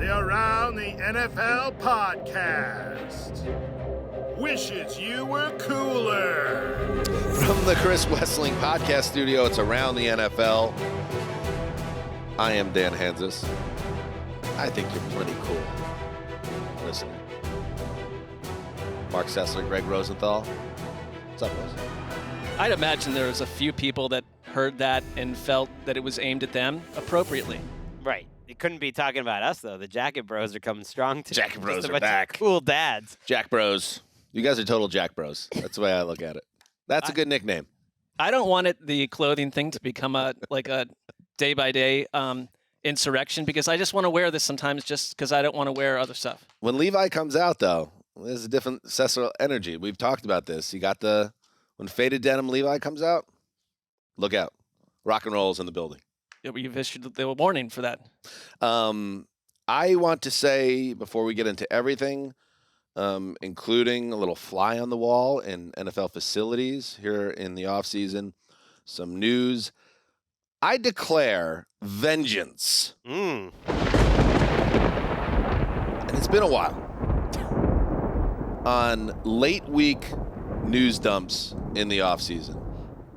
the Around the NFL podcast. Wishes you were cooler. From the Chris Wessling podcast studio, it's Around the NFL. I am Dan Hanzus. I think you're pretty cool. Listen. Marc Sessler, Gregg, Rosenthal. What's up, boys? I'd imagine there was a few people that heard that and felt that it was aimed at them appropriately. Right. It couldn't be talking about us, though. The Jacket Bros are coming strong today. Jacket Bros Just a are bunch back. of cool dads. Jack Bros. You guys are total Jack Bros. That's the way I look at it. That's a good nickname. I don't want the clothing thing to become a day-by-day insurrection, because I just want to wear this sometimes just because I don't want to wear other stuff. When Levi comes out, though, there's a different Sessler energy. We've talked about this. You got when faded denim Levi comes out, look out. Rock and roll is in the building. Yeah, you've issued the warning for that. I want to say, before we get into everything, including a little fly on the wall in NFL facilities here in the offseason, some news. I declare vengeance. And it's been a while. On late week news dumps in the offseason.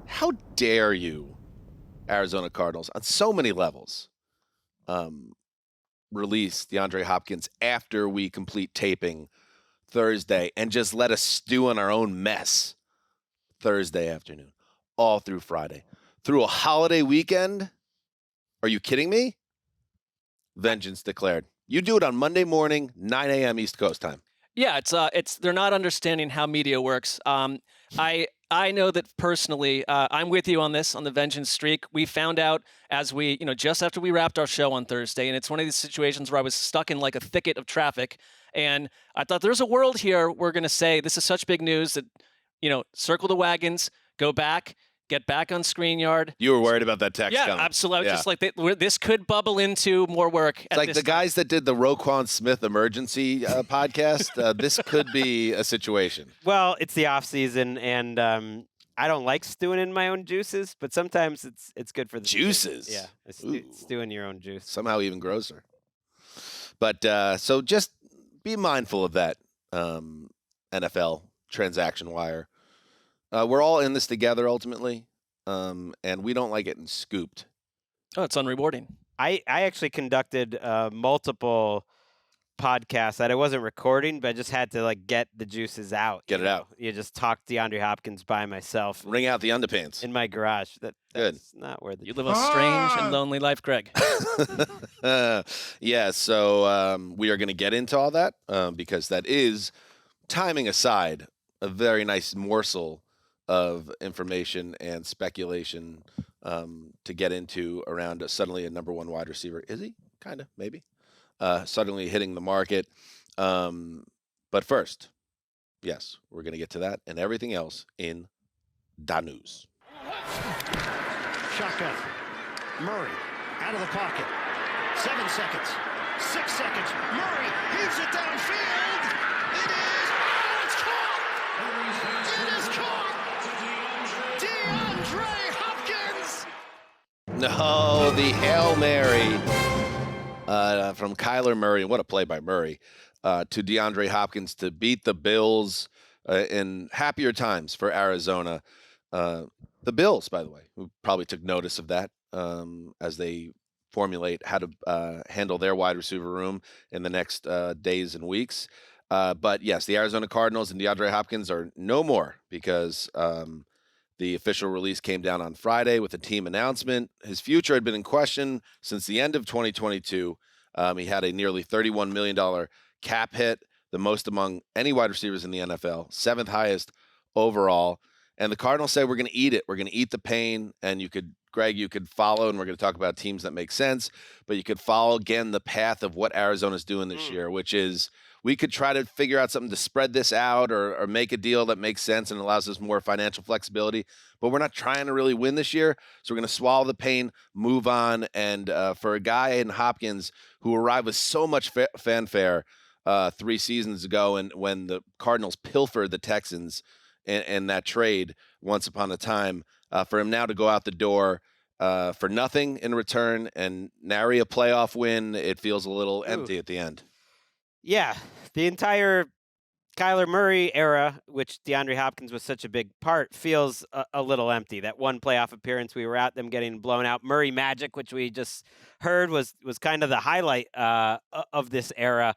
How dare you, Arizona Cardinals, on so many levels, release DeAndre Hopkins after we complete taping Thursday and just let us stew in our own mess Thursday afternoon, all through Friday, through a holiday weekend. Are you kidding me? Vengeance declared. You do it on Monday morning, 9 a.m. East Coast time. Yeah, it's they're not understanding how media works. I know that personally, I'm with you on this, on the vengeance streak. We found out just after we wrapped our show on Thursday, and it's one of these situations where I was stuck in like a thicket of traffic, and I thought there's a world here we're going to say this is such big news that, circle the wagons, go back, get back on ScreenYard. You were worried about that text coming. Yeah, absolutely. I was just like, this could bubble into more work. It's like the guys that did the Roquan Smith emergency podcast. This could be a situation. Well, it's the off season, and I don't like stewing in my own juices, but sometimes it's good for the juices. Yeah, stew in your own juice. Somehow even grosser. But so just be mindful of that NFL transaction wire. We're all in this together ultimately, and we don't like getting scooped. Oh, it's unrewarding. I actually conducted multiple podcasts that I wasn't recording, but I just had to get the juices out. Get it out. You just talk DeAndre Hopkins by myself. Ring out the underpants. In my garage. That's Good. Not where You live a strange and lonely life, Gregg. Yeah, so we are going to get into all that because that is, timing aside, a very nice morsel of information and speculation to get into around suddenly a number one wide receiver. Is he? Kind of, maybe. Suddenly hitting the market. But first, yes, we're going to get to that and everything else in Da News. Shotgun. Murray out of the pocket. 7 seconds. 6 seconds. Murray heaves it downfield. It is. Oh, it's caught. It is caught. DeAndre Hopkins. No, the Hail Mary from Kyler Murray. What a play by Murray to DeAndre Hopkins to beat the Bills in happier times for Arizona. The Bills, by the way, who probably took notice of that as they formulate how to handle their wide receiver room in the next days and weeks. But yes, the Arizona Cardinals and DeAndre Hopkins are no more because the official release came down on Friday with a team announcement. His future had been in question since the end of 2022. He had a nearly $31 million cap hit, the most among any wide receivers in the NFL, 7th highest overall. And the Cardinals said, we're going to eat it. We're going to eat the pain. And Gregg, you could follow, and we're going to talk about teams that make sense, but you could follow, again, the path of what Arizona's doing this year, which is we could try to figure out something to spread this out or make a deal that makes sense and allows us more financial flexibility. But we're not trying to really win this year, so we're going to swallow the pain, move on. And for a guy in Hopkins who arrived with so much fanfare 3 seasons ago, and when the Cardinals pilfered the Texans in that trade once upon a time, for him now to go out the door for nothing in return and nary a playoff win. It feels a little empty at the end. Yeah, the entire Kyler Murray era, which DeAndre Hopkins was such a big part, feels a little empty. That one playoff appearance we were at, them getting blown out. Murray Magic, which we just heard was kind of the highlight of this era.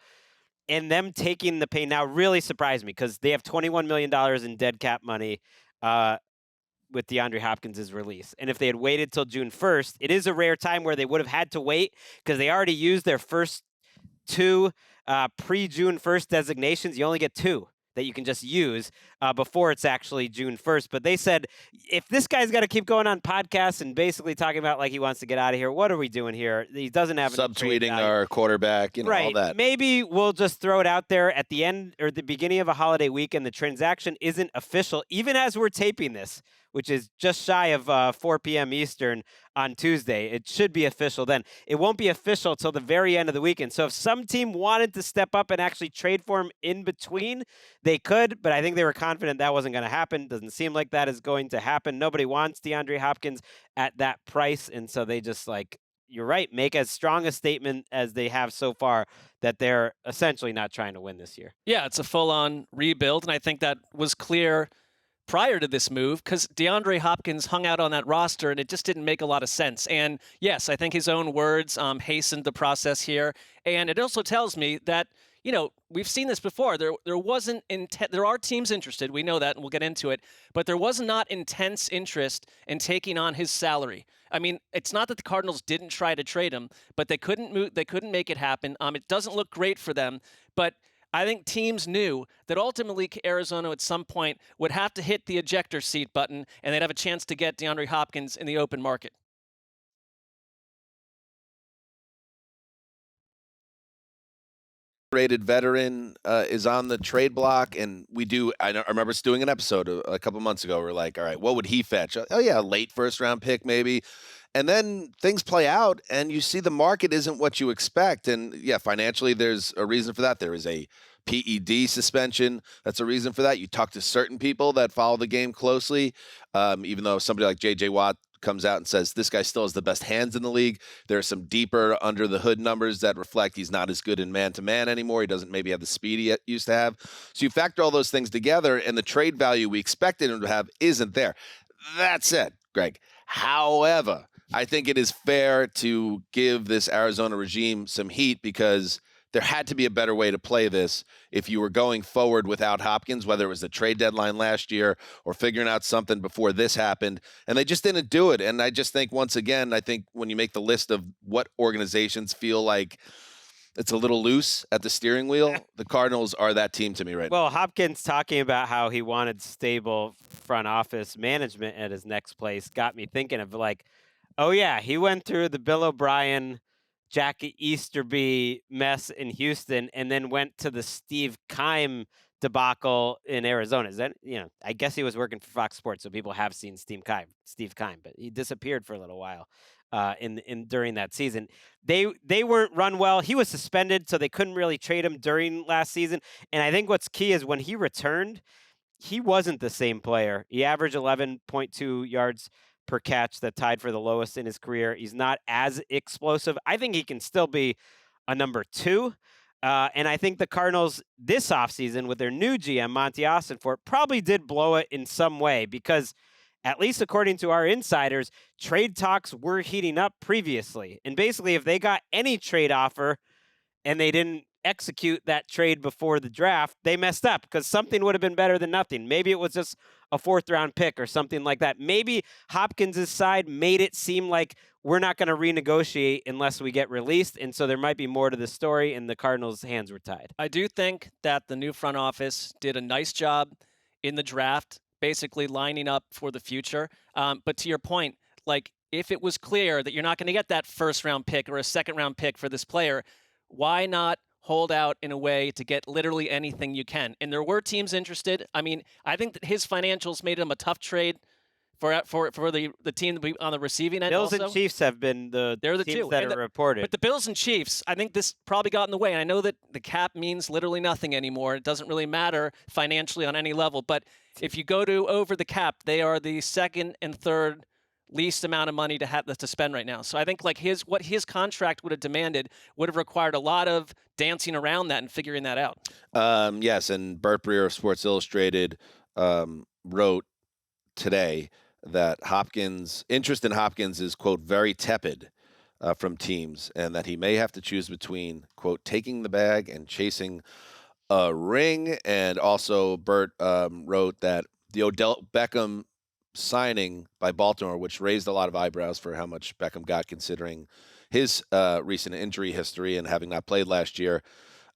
And them taking the pain now really surprised me because they have $21 million in dead cap money with DeAndre Hopkins' release. And if they had waited till June 1st, it is a rare time where they would have had to wait because they already used their first two pre-June 1st designations. You only get two that you can just use before it's actually June 1st. But they said, if this guy's got to keep going on podcasts and basically talking about like he wants to get out of here, what are we doing here? He doesn't have subtweeting our quarterback, right. All that. Maybe we'll just throw it out there at the end or the beginning of a holiday weekend. The transaction isn't official, even as we're taping this, which is just shy of 4 p.m. Eastern on Tuesday. It should be official then. It won't be official till the very end of the weekend. So if some team wanted to step up and actually trade for him in between, they could, but I think they were confident that wasn't going to happen. Doesn't seem like that is going to happen. Nobody wants DeAndre Hopkins at that price, and so they just you're right, make as strong a statement as they have so far that they're essentially not trying to win this year. Yeah, it's a full-on rebuild, and I think that was clear prior to this move because DeAndre Hopkins hung out on that roster and it just didn't make a lot of sense. And yes, I think his own words hastened the process here. And it also tells me that, we've seen this before. There wasn't there are teams interested. We know that and we'll get into it. But there was not intense interest in taking on his salary. I mean, it's not that the Cardinals didn't try to trade him, but they couldn't make it happen. It doesn't look great for them, but I think teams knew that ultimately Arizona at some point would have to hit the ejector seat button and they'd have a chance to get DeAndre Hopkins in the open market. Rated veteran is on the trade block, and I remember us doing an episode a couple months ago. We're like, all right, what would he fetch? Oh yeah, late first round pick maybe. And then things play out and you see the market isn't what you expect. And yeah, financially, there's a reason for that. There is a PED suspension. That's a reason for that. You talk to certain people that follow the game closely, even though somebody like J.J. Watt comes out and says this guy still has the best hands in the league. There are some deeper under the hood numbers that reflect he's not as good in man-to-man anymore. He doesn't maybe have the speed he used to have. So you factor all those things together and the trade value we expected him to have isn't there. That said, Gregg, however, I think it is fair to give this Arizona regime some heat because there had to be a better way to play this if you were going forward without Hopkins, whether it was the trade deadline last year or figuring out something before this happened. And they just didn't do it. And I just think, once again, when you make the list of what organizations feel like it's a little loose at the steering wheel, the Cardinals are that team to me right now. Well, Hopkins talking about how he wanted stable front office management at his next place got me thinking of oh, yeah, he went through the Bill O'Brien, Jackie Easterby mess in Houston and then went to the Steve Keim debacle in Arizona. Is that, I guess he was working for Fox Sports, so people have seen Steve Keim, but he disappeared for a little while during that season. They weren't run well. He was suspended, so they couldn't really trade him during last season. And I think what's key is when he returned, he wasn't the same player. He averaged 11.2 yards per catch, that tied for the lowest in his career. He's not as explosive. I think he can still be a number 2. And I think the Cardinals this offseason with their new GM, Monty Austinfort, probably did blow it in some way because, at least according to our insiders, trade talks were heating up previously. And basically, if they got any trade offer and they didn't execute that trade before the draft, they messed up because something would have been better than nothing. Maybe it was just a 4th-round pick or something like that. Maybe Hopkins' side made it seem like we're not going to renegotiate unless we get released, and so there might be more to the story, and the Cardinals' hands were tied. I do think that the new front office did a nice job in the draft, basically lining up for the future. But to your point, if it was clear that you're not going to get that first-round pick or a second-round pick for this player, why not hold out in a way to get literally anything you can? And there were teams interested. I mean, I think that his financials made him a tough trade for the team to be on the receiving end. Bills also. And Chiefs have been they're the teams two that are reported. But the Bills and Chiefs, I think this probably got in the way. And I know that the cap means literally nothing anymore. It doesn't really matter financially on any level. But if you go to over the cap, they are the second and third least amount of money to spend right now. So I think like what his contract would have demanded would have required a lot of dancing around that and figuring that out. Yes, and Bert Breer of Sports Illustrated wrote today that interest in Hopkins is, quote, very tepid from teams, and that he may have to choose between, quote, taking the bag and chasing a ring. And also Bert wrote that the Odell Beckham signing by Baltimore, which raised a lot of eyebrows for how much Beckham got considering his recent injury history and having not played last year,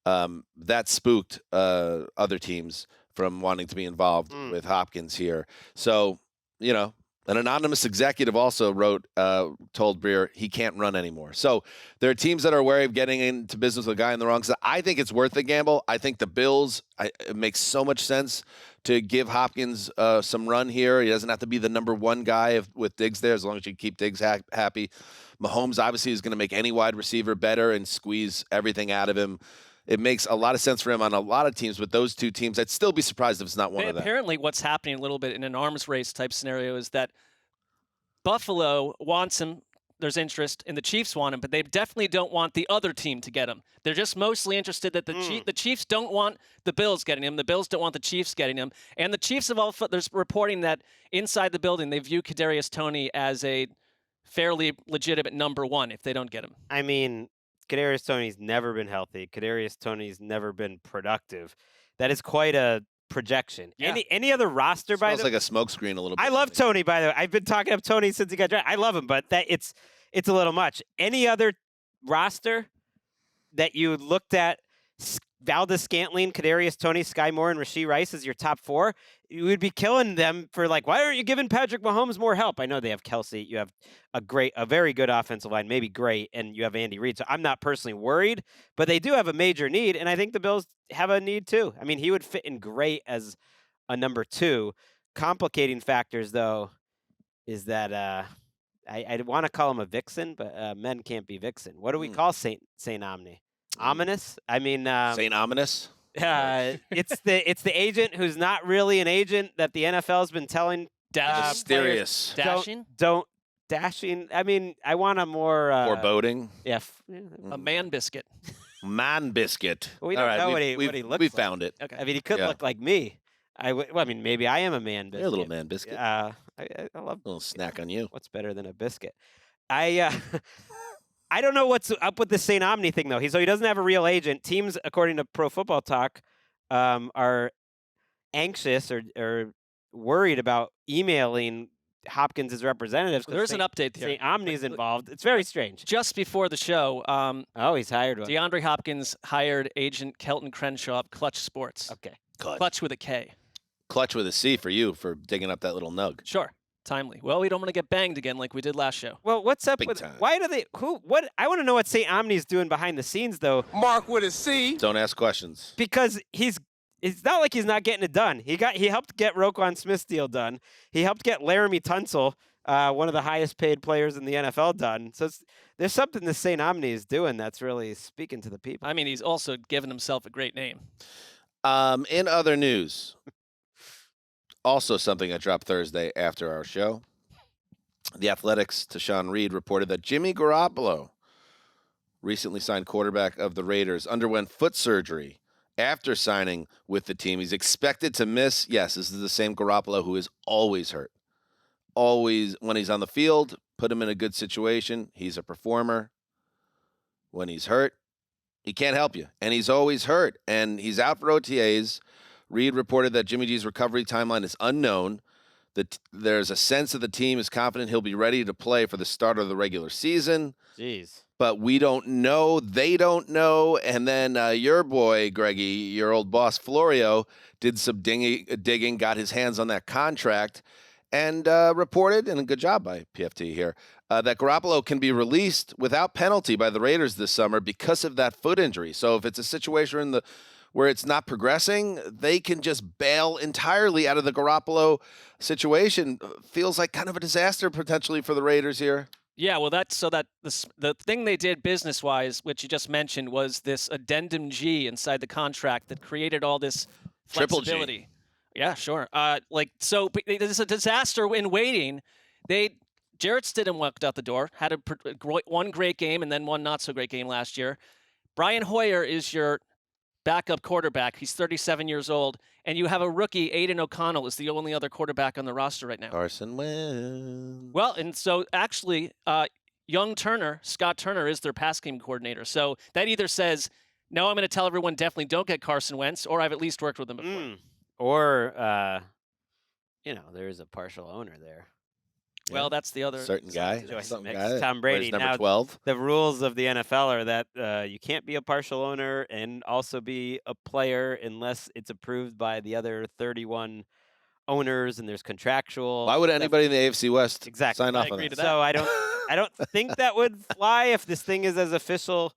that spooked other teams from wanting to be involved with Hopkins here. So, an anonymous executive also told Breer he can't run anymore. So there are teams that are wary of getting into business with a guy on the wrong side. I think it's worth the gamble. I think the Bills, it makes so much sense to give Hopkins some run here. He doesn't have to be the number one guy with Diggs there, as long as you keep Diggs happy. Mahomes obviously is going to make any wide receiver better and squeeze everything out of him. It makes a lot of sense for him on a lot of teams. With those two teams, I'd still be surprised if it's not one of them. Apparently what's happening a little bit in an arms race type scenario is that Buffalo wants him. There's interest, and the Chiefs want him, but they definitely don't want the other team to get him. They're just mostly interested that the Chiefs don't want the Bills getting him. The Bills don't want the Chiefs getting him. And the Chiefs there's reporting that inside the building, they view Kadarius Toney as a fairly legitimate number one if they don't get him. I mean, Kadarius Toney's never been healthy. Kadarius Toney's never been productive. That is quite a projection. Yeah. Any other roster, by the way? Smells like a smokescreen a little bit. I love Toney, by the way. I've been talking up Toney since he got drafted. I love him, but it's a little much. Any other roster that you looked at, Valdez-Scantling, Kadarius Toney, Sky Moore, and Rashee Rice as your top four, you would be killing them for like, why aren't you giving Patrick Mahomes more help? I know they have Kelsey. You have a very good offensive line, maybe great, and you have Andy Reid. So I'm not personally worried, but they do have a major need, and I think the Bills have a need too. I mean, he would fit in great as a number two. Complicating factors, though, is that I want to call him a vixen, but men can't be vixen. What do we call Saint Omni? Ominous? I mean, Saint Ominous? It's the agent who's not really an agent that the NFL has been telling. Mysterious. Dashing? Don't dashing. I mean, I want a more foreboding. Yeah, A man biscuit. Man biscuit. We don't know what he looks like. We found it. Okay. I mean, he could look like me. I mean, maybe I am a man biscuit. You're a little man biscuit. I love A little snack on you. What's better than a biscuit? I don't know what's up with this St. Omni thing, though. So he doesn't have a real agent. Teams, according to Pro Football Talk, are anxious or worried about emailing Hopkins' representatives. There's an update here. St. Omni's involved. It's very strange. Just before the show, He's hired one. DeAndre Hopkins hired agent Kelton Crenshaw of Clutch Sports. Okay. Clutch with a K. Clutch with a C for you for digging up that little nug. Sure. Timely. Well, we don't want to get banged again like we did last show. Well, what's up Big with time. why do they what I want to know what St. Omni's doing behind the scenes though. Marc with a C. Don't ask questions. Because it's not like he's not getting it done. He helped get Roquan Smith's deal done. He helped get Laramie Tunsil, one of the highest paid players in the NFL, done. So there's something that St. Omni is doing that's really speaking to the people. I mean, he's also given himself a great name. In other news, also something that dropped Thursday after our show, The Athletic's Tashawn Reed reported that Jimmy Garoppolo, recently signed quarterback of the Raiders, underwent foot surgery after signing with the team. He's expected to miss. Yes, this is the same Garoppolo who is always hurt. Always, when he's on the field, put him in a good situation. He's a performer. When he's hurt, he can't help you. And he's always hurt. And he's out for OTAs. Reed reported that Jimmy G's recovery timeline is unknown. That there's a sense that the team is confident he'll be ready to play for the start of the regular season. Jeez. But we don't know. They don't know. And then your boy, Greggy, your old boss, Florio, did some digging, got his hands on that contract, and reported, and a good job by PFT here, that Garoppolo can be released without penalty by the Raiders this summer because of that foot injury. So if it's a situation where it's not progressing, they can just bail entirely out of the Garoppolo situation. Feels like kind of a disaster potentially for the Raiders here. Yeah, well, the thing they did business-wise, which you just mentioned, was this addendum G inside the contract that created all this flexibility. Triple G. Yeah, sure. So it's a disaster in waiting. They Jarrett Stidham walked out the door, had one great game and then one not so great game last year. Brian Hoyer is your backup quarterback. He's 37 years old, and you have a rookie, Aiden O'Connell, is the only other quarterback on the roster right now. Carson Wentz. Well, and so actually, Scott Turner is their pass game coordinator. So that either says, no, I'm going to tell everyone definitely don't get Carson Wentz, or I've at least worked with him before. Or, there is a partial owner there. Well, that's the other certain guy. Tom Brady. Number now, 12. The rules of the NFL are that you can't be a partial owner and also be a player unless it's approved by the other 31 owners, and there's contractual. Why would anybody in the AFC West sign off on that? So I don't think that would fly if this thing is as official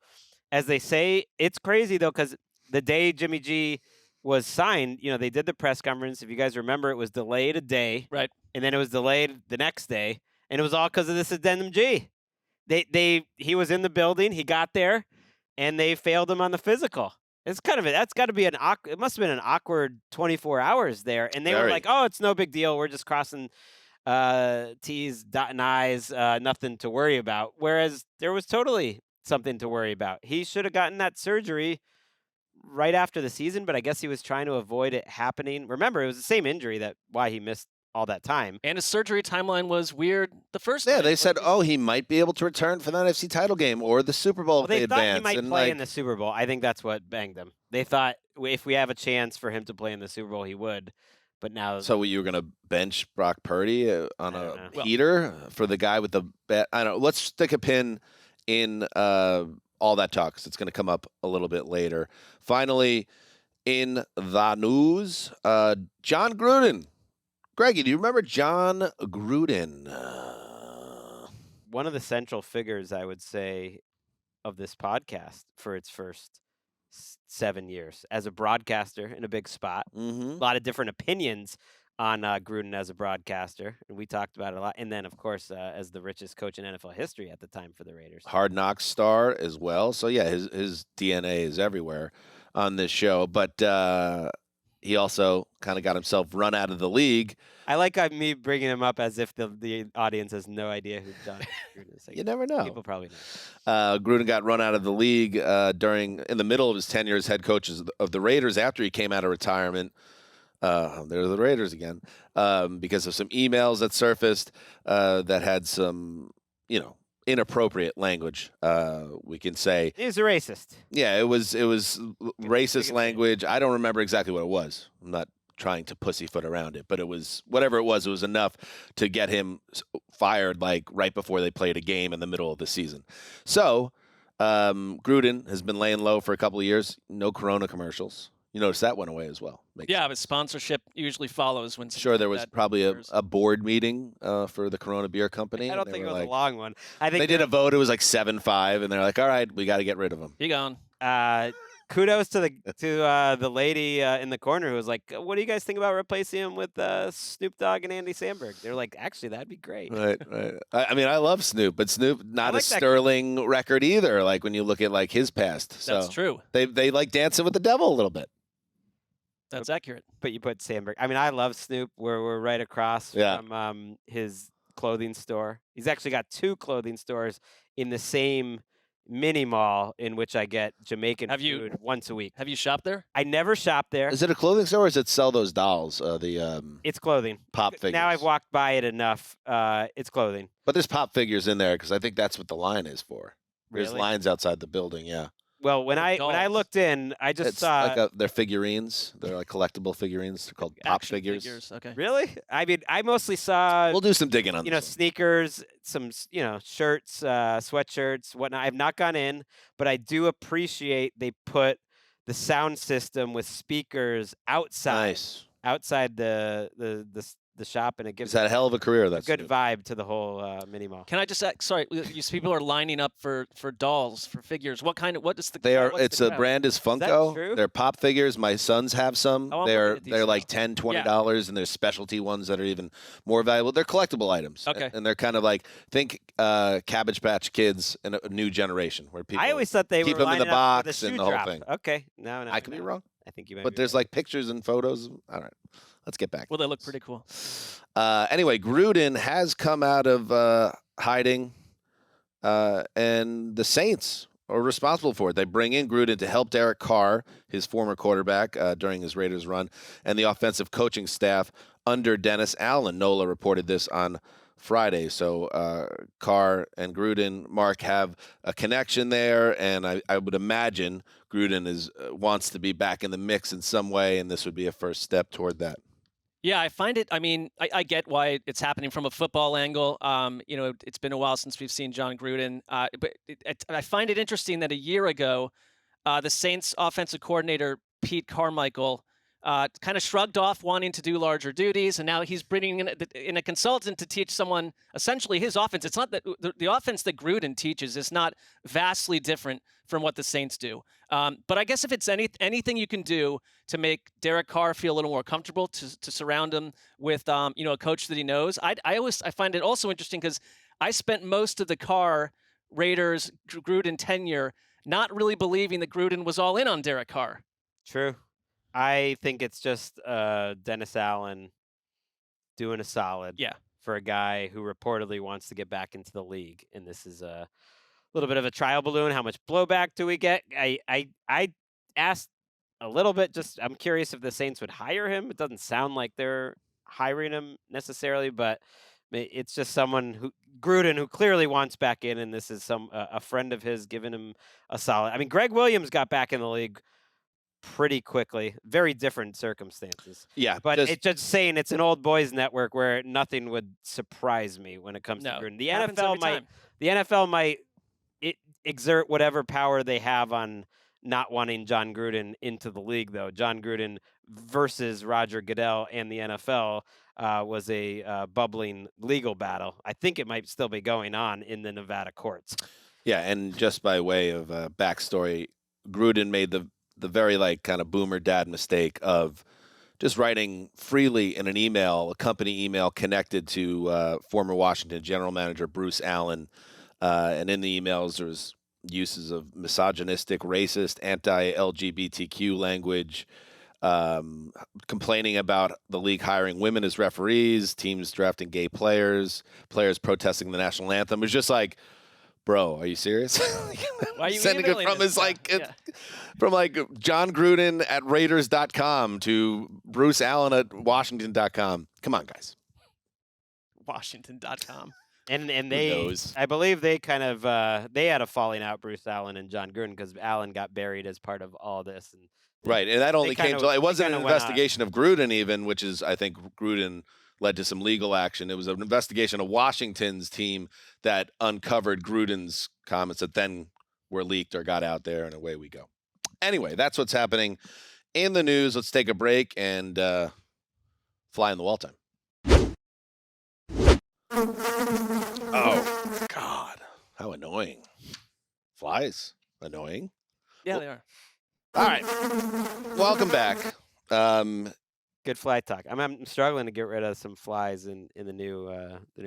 as they say. It's crazy though, because the day Jimmy G was signed, they did the press conference. If you guys remember, it was delayed a day, right? And then it was delayed the next day, and it was all because of this addendum G. He was in the building, he got there, and they failed him on the physical. It's that's got to be it must have been an awkward 24 hours there, and they were like, "Oh, it's no big deal. We're just crossing T's, dotting I's, nothing to worry about." Whereas there was totally something to worry about. He should have gotten that surgery right after the season, but I guess he was trying to avoid it happening. Remember, it was the same injury why he missed all that time. And his surgery timeline was weird the first time. Yeah, they said, he might be able to return for the NFC title game or the Super Bowl if they advance. They thought he might play in the Super Bowl. I think that's what banged him. They thought if we have a chance for him to play in the Super Bowl, he would. But now... So you were going to bench Brock Purdy on a heater for the guy with the bet? I don't know. Let's stick a pin in all that talk, because it's going to come up a little bit later. Finally, in the news, Jon Gruden. Greggy, do you remember Jon Gruden? One of the central figures, I would say, of this podcast for its first 7 years as a broadcaster in a big spot. Mm-hmm. A lot of different opinions on Gruden as a broadcaster. And we talked about it a lot. And then, of course, as the richest coach in NFL history at the time for the Raiders. Hard Knocks star as well. So, yeah, his DNA is everywhere on this show. But he also kind of got himself run out of the league. I like me bringing him up as if the audience has no idea who Jon Gruden is. You never know. People probably know. Gruden got run out of the league in the middle of his tenure as head coach of the Raiders after he came out of retirement. There's the Raiders again, because of some emails that surfaced that had some, inappropriate language. We can say he was a racist. Yeah, it was racist language. I don't remember exactly what it was. I'm not trying to pussyfoot around it, but it was whatever it was enough to get him fired like right before they played a game in the middle of the season. So Gruden has been laying low for a couple of years. No Corona commercials. You notice that went away as well. But sponsorship usually follows when. Sure, there was probably a board meeting for the Corona Beer Company. I don't think it was a long one. I think they did a vote. It was like 7-5, and they're like, "All right, we got to get rid of him." He gone. Kudos to the lady in the corner who was like, "What do you guys think about replacing him with Snoop Dogg and Andy Samberg?" They're like, "Actually, that'd be great." Right. I mean, I love Snoop, but Snoop not a sterling record either. Like when you look at like his past. So that's true. They like dancing with the devil a little bit. That's accurate. But you put Samberg. I mean, I love Snoop. We're right across from his clothing store. He's actually got 2 clothing stores in the same mini mall in which I get Jamaican food once a week. Have you shopped there? I never shop there. Is it a clothing store or does it sell those dolls? It's clothing. Pop figures. Now I've walked by it enough. It's clothing. But there's pop figures in there because I think that's what the line is for. Really? There's lines outside the building, yeah. Well, when I looked in, I just saw like they're figurines. They're like collectible figurines. They're called pop figures. Okay. Really? I mean, I mostly saw. We'll do some digging on this. Sneakers, some shirts, sweatshirts, whatnot. I've not gone in, but I do appreciate they put the sound system with speakers outside. Nice. Outside the shop, and it gives had a hell of a career. That's a good vibe to the whole mini mall. Can I just ask? Sorry, people are lining up for dolls, for figures. What is the? They are. It's a brand is Funko. Is that true? They're pop figures. My sons have some. They're like $10, $20, and there's specialty ones that are even more valuable. They're collectible items. Okay. And they're kind of like Cabbage Patch Kids in a new generation where people. I always thought they keep were them in the box and the whole thing. Okay, no, I could be wrong. I think you might. But there's like pictures and photos. All right. Let's get back. Well, they look pretty cool. Anyway, Gruden has come out of hiding, and the Saints are responsible for it. They bring in Gruden to help Derek Carr, his former quarterback, during his Raiders run, and the offensive coaching staff under Dennis Allen. NOLA reported this on Friday. So Carr and Gruden, Marc, have a connection there, and I would imagine Gruden wants to be back in the mix in some way, and this would be a first step toward that. Yeah, I find it. I mean, I get why it's happening from a football angle. It's been a while since we've seen Jon Gruden, but I find it interesting that a year ago, the Saints offensive coordinator Pete Carmichael kind of shrugged off wanting to do larger duties, and now he's bringing in a consultant to teach someone essentially his offense. It's not that the offense that Gruden teaches is not vastly different from what the Saints do. But I guess if it's anything you can do to make Derek Carr feel a little more comfortable, to surround him with a coach that he knows, I find it also interesting because I spent most of the Carr Raiders Gruden tenure not really believing that Gruden was all in on Derek Carr. True. I think it's just Dennis Allen doing a solid for a guy who reportedly wants to get back into the league. And this is a little bit of a trial balloon. How much blowback do we get? I asked a little bit. I'm curious if the Saints would hire him. It doesn't sound like they're hiring him necessarily, but it's just someone Gruden, who clearly wants back in, and this is a friend of his giving him a solid. I mean, Gregg Williams got back in the league pretty quickly. Very different circumstances. Yeah, but it's just saying it's an old boys network where nothing would surprise me when it comes to Gruden. The NFL might exert whatever power they have on not wanting Jon Gruden into the league, though. Jon Gruden versus Roger Goodell and the NFL was a bubbling legal battle. I think it might still be going on in the Nevada courts. Yeah, and just by way of backstory, Gruden made the very kind of boomer dad mistake of just writing freely in an email, a company email connected to former Washington general manager Bruce Allen. And in the emails, there was uses of misogynistic, racist, anti-LGBTQ language, complaining about the league hiring women as referees, teams drafting gay players protesting the national anthem. It was just like, bro, are you serious? Why are you sending it from his from Jon Gruden at Raiders.com to Bruce Allen at Washington.com. Come on, guys. Washington.com. And they, I believe they kind of they had a falling out, Bruce Allen and Jon Gruden, because Allen got buried as part of all this. And right, and that only came to it wasn't an investigation of Gruden even, which is I think Gruden led to some legal action. It was an investigation of Washington's team that uncovered Gruden's comments that then were leaked or got out there, and away we go. Anyway, that's what's happening in the news. Let's take a break and fly in the wall time. Oh, God. How annoying. Flies. Annoying. Yeah, they are. All right. Welcome back. Good fly talk. I'm struggling to get rid of some flies in the new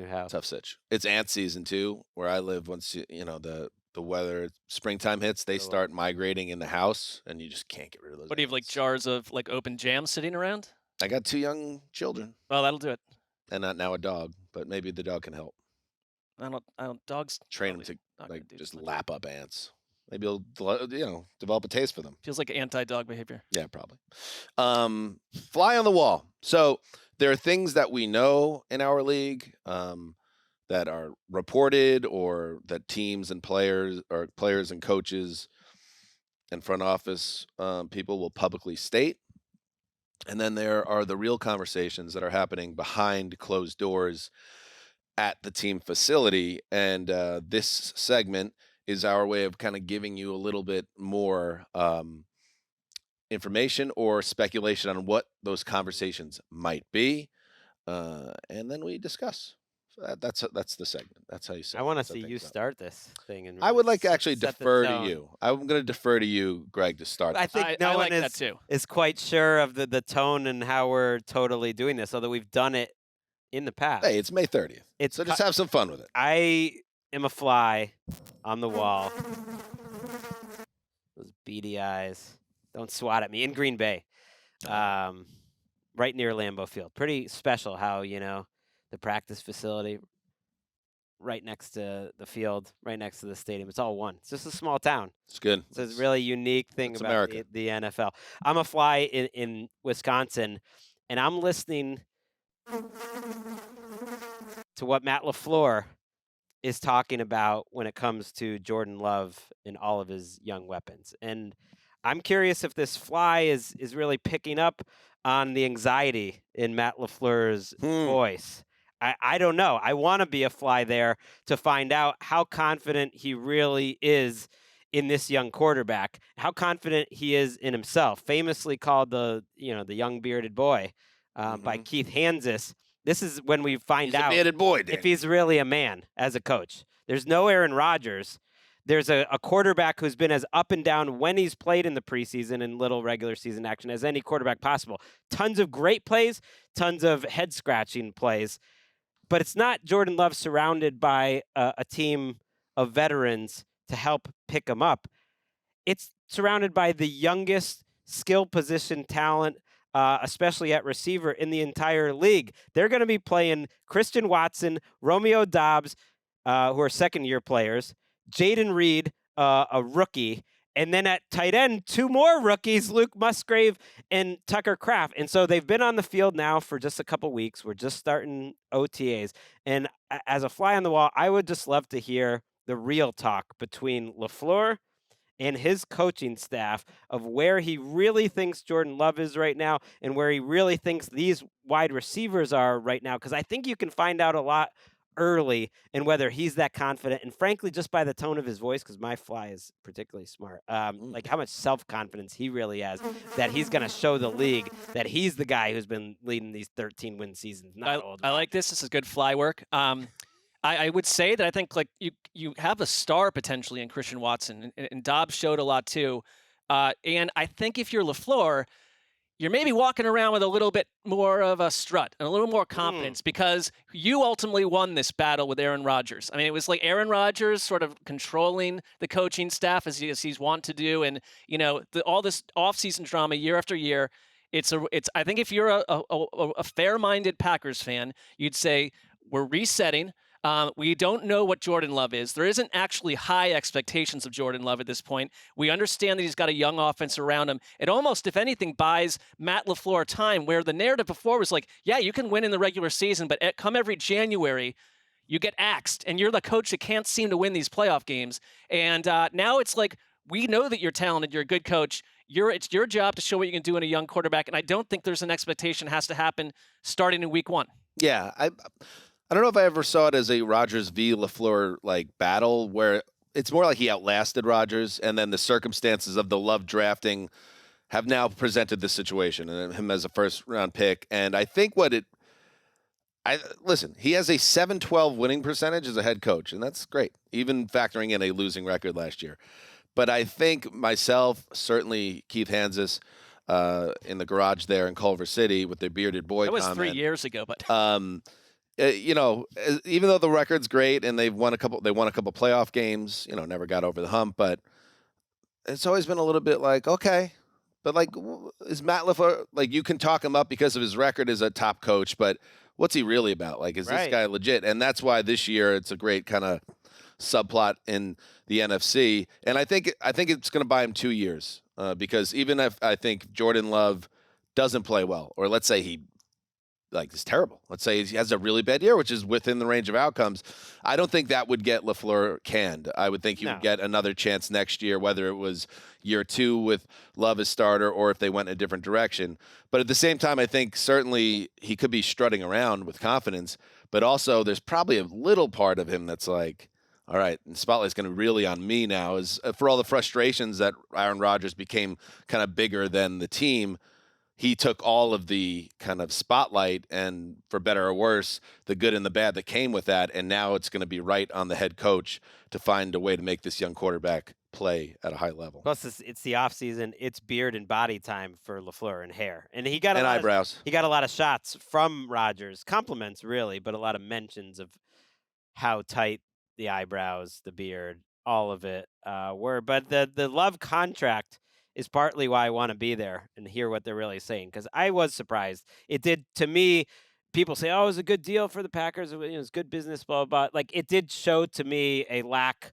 house. Tough sitch. It's ant season too, where I live. Once the weather, springtime hits, they start migrating in the house, and you just can't get rid of those. What do you have, like jars of like open jam sitting around? I got 2 young children. Well, that'll do it. And not now a dog, but maybe the dog can help. I don't. Dogs train them to just lap up ants. Maybe he'll, develop a taste for them. Feels like anti-dog behavior. Yeah, probably. Fly on the wall. So there are things that we know in our league that are reported, or that teams and players and coaches and front office people will publicly state. And then there are the real conversations that are happening behind closed doors at the team facility. And this segment is our way of kind of giving you a little bit more information or speculation on what those conversations might be. And then we discuss. That's the segment. That's how you say it. I want to see you start this thing. And I would like to actually defer to you. I'm going to defer to you, Gregg, to start. I think no one is quite sure of the tone and how we're totally doing this, although we've done it in the past. Hey, it's May 30th. So just have some fun with it. I am a fly on the wall. Those beady eyes. Don't swat at me. In Green Bay. Right near Lambeau Field. Pretty special how, the practice facility right next to the field, right next to the stadium. It's all one. It's just a small town. It's good. It's a really unique thing it's about America. the NFL. I'm a fly in Wisconsin, and I'm listening to what Matt LaFleur is talking about when it comes to Jordan Love and all of his young weapons. And I'm curious if this fly is really picking up on the anxiety in Matt LaFleur's voice. I don't know. I want to be a fly there to find out how confident he really is in this young quarterback, how confident he is in himself. Famously called the young bearded boy by Keith Hanzus. This is when we find out if he's really a man as a coach. There's no Aaron Rodgers. There's a quarterback who's been as up and down when he's played in the preseason and little regular season action as any quarterback possible. Tons of great plays, tons of head-scratching plays. But it's not Jordan Love surrounded by a team of veterans to help pick him up. It's surrounded by the youngest skill position talent, especially at receiver in the entire league. They're going to be playing Christian Watson, Romeo Doubs, who are second-year players, Jaden Reed, a rookie, and then at tight end, 2 more rookies, Luke Musgrave and Tucker Kraft. And so they've been on the field now for just a couple weeks. We're just starting OTAs. And as a fly on the wall, I would just love to hear the real talk between LaFleur and his coaching staff of where he really thinks Jordan Love is right now and where he really thinks these wide receivers are right now. Because I think you can find out a lot early and whether he's that confident, and frankly, just by the tone of his voice, because my fly is particularly smart, like how much self-confidence he really has that he's going to show the league that he's the guy who's been leading these 13-win seasons. I like this. This is good fly work. I would say that I think like you have a star potentially in Christian Watson, and Dobbs showed a lot too. And I think if you're LaFleur, you're maybe walking around with a little bit more of a strut and a little more confidence because you ultimately won this battle with Aaron Rodgers. I mean, it was like Aaron Rodgers sort of controlling the coaching staff as he's wont to do. And, all this offseason drama year after year, I think if you're a fair-minded Packers fan, you'd say we're resetting. We don't know what Jordan Love is. There isn't actually high expectations of Jordan Love at this point. We understand that he's got a young offense around him. It almost, if anything, buys Matt LaFleur time, where the narrative before was like, yeah, you can win in the regular season, but come every January, you get axed, and you're the coach that can't seem to win these playoff games. And now it's like, we know that you're talented, you're a good coach. It's your job to show what you can do in a young quarterback, and I don't think there's an expectation has to happen starting in week 1. Yeah, I don't know if I ever saw it as a Rodgers v. LaFleur like battle where it's more like he outlasted Rodgers, and then the circumstances of the Love drafting have now presented this situation and him as a first-round pick. And I think listen, he has a 7-12 winning percentage as a head coach, and that's great, even factoring in a losing record last year. But I think myself, certainly Keith Hanzus, in the garage there in Culver City with their bearded boy comment. That was 3 years ago, but even though the record's great and they won a couple playoff games, never got over the hump, but it's always been a little bit like, okay, but like, is Matt LaFleur, like, you can talk him up because of his record as a top coach, but what's he really about? Like, is this guy legit? And that's why this year it's a great kind of subplot in the NFC. And I think it's going to buy him 2 years because even if I think Jordan Love doesn't play well, or let's say he is terrible. Let's say he has a really bad year, which is within the range of outcomes. I don't think that would get LaFleur canned. I would think he would get another chance next year, whether it was year 2 with Love as starter or if they went in a different direction. But at the same time, I think certainly he could be strutting around with confidence, but also there's probably a little part of him that's like, all right, the spotlight's going to be really on me now, is for all the frustrations that Aaron Rodgers became kind of bigger than the team. He took all of the kind of spotlight and, for better or worse, the good and the bad that came with that. And now it's going to be right on the head coach to find a way to make this young quarterback play at a high level. Plus, it's the offseason. It's beard and body time for LaFleur and hair. And he got eyebrows. He got a lot of shots from Rodgers. Compliments, really, but a lot of mentions of how tight the eyebrows, the beard, all of it were. But the Love contract is partly why I want to be there and hear what they're really saying, because I was surprised. It did, to me, people say, "Oh, it was a good deal for the Packers. It was good business." Blah blah. Like it did show to me a lack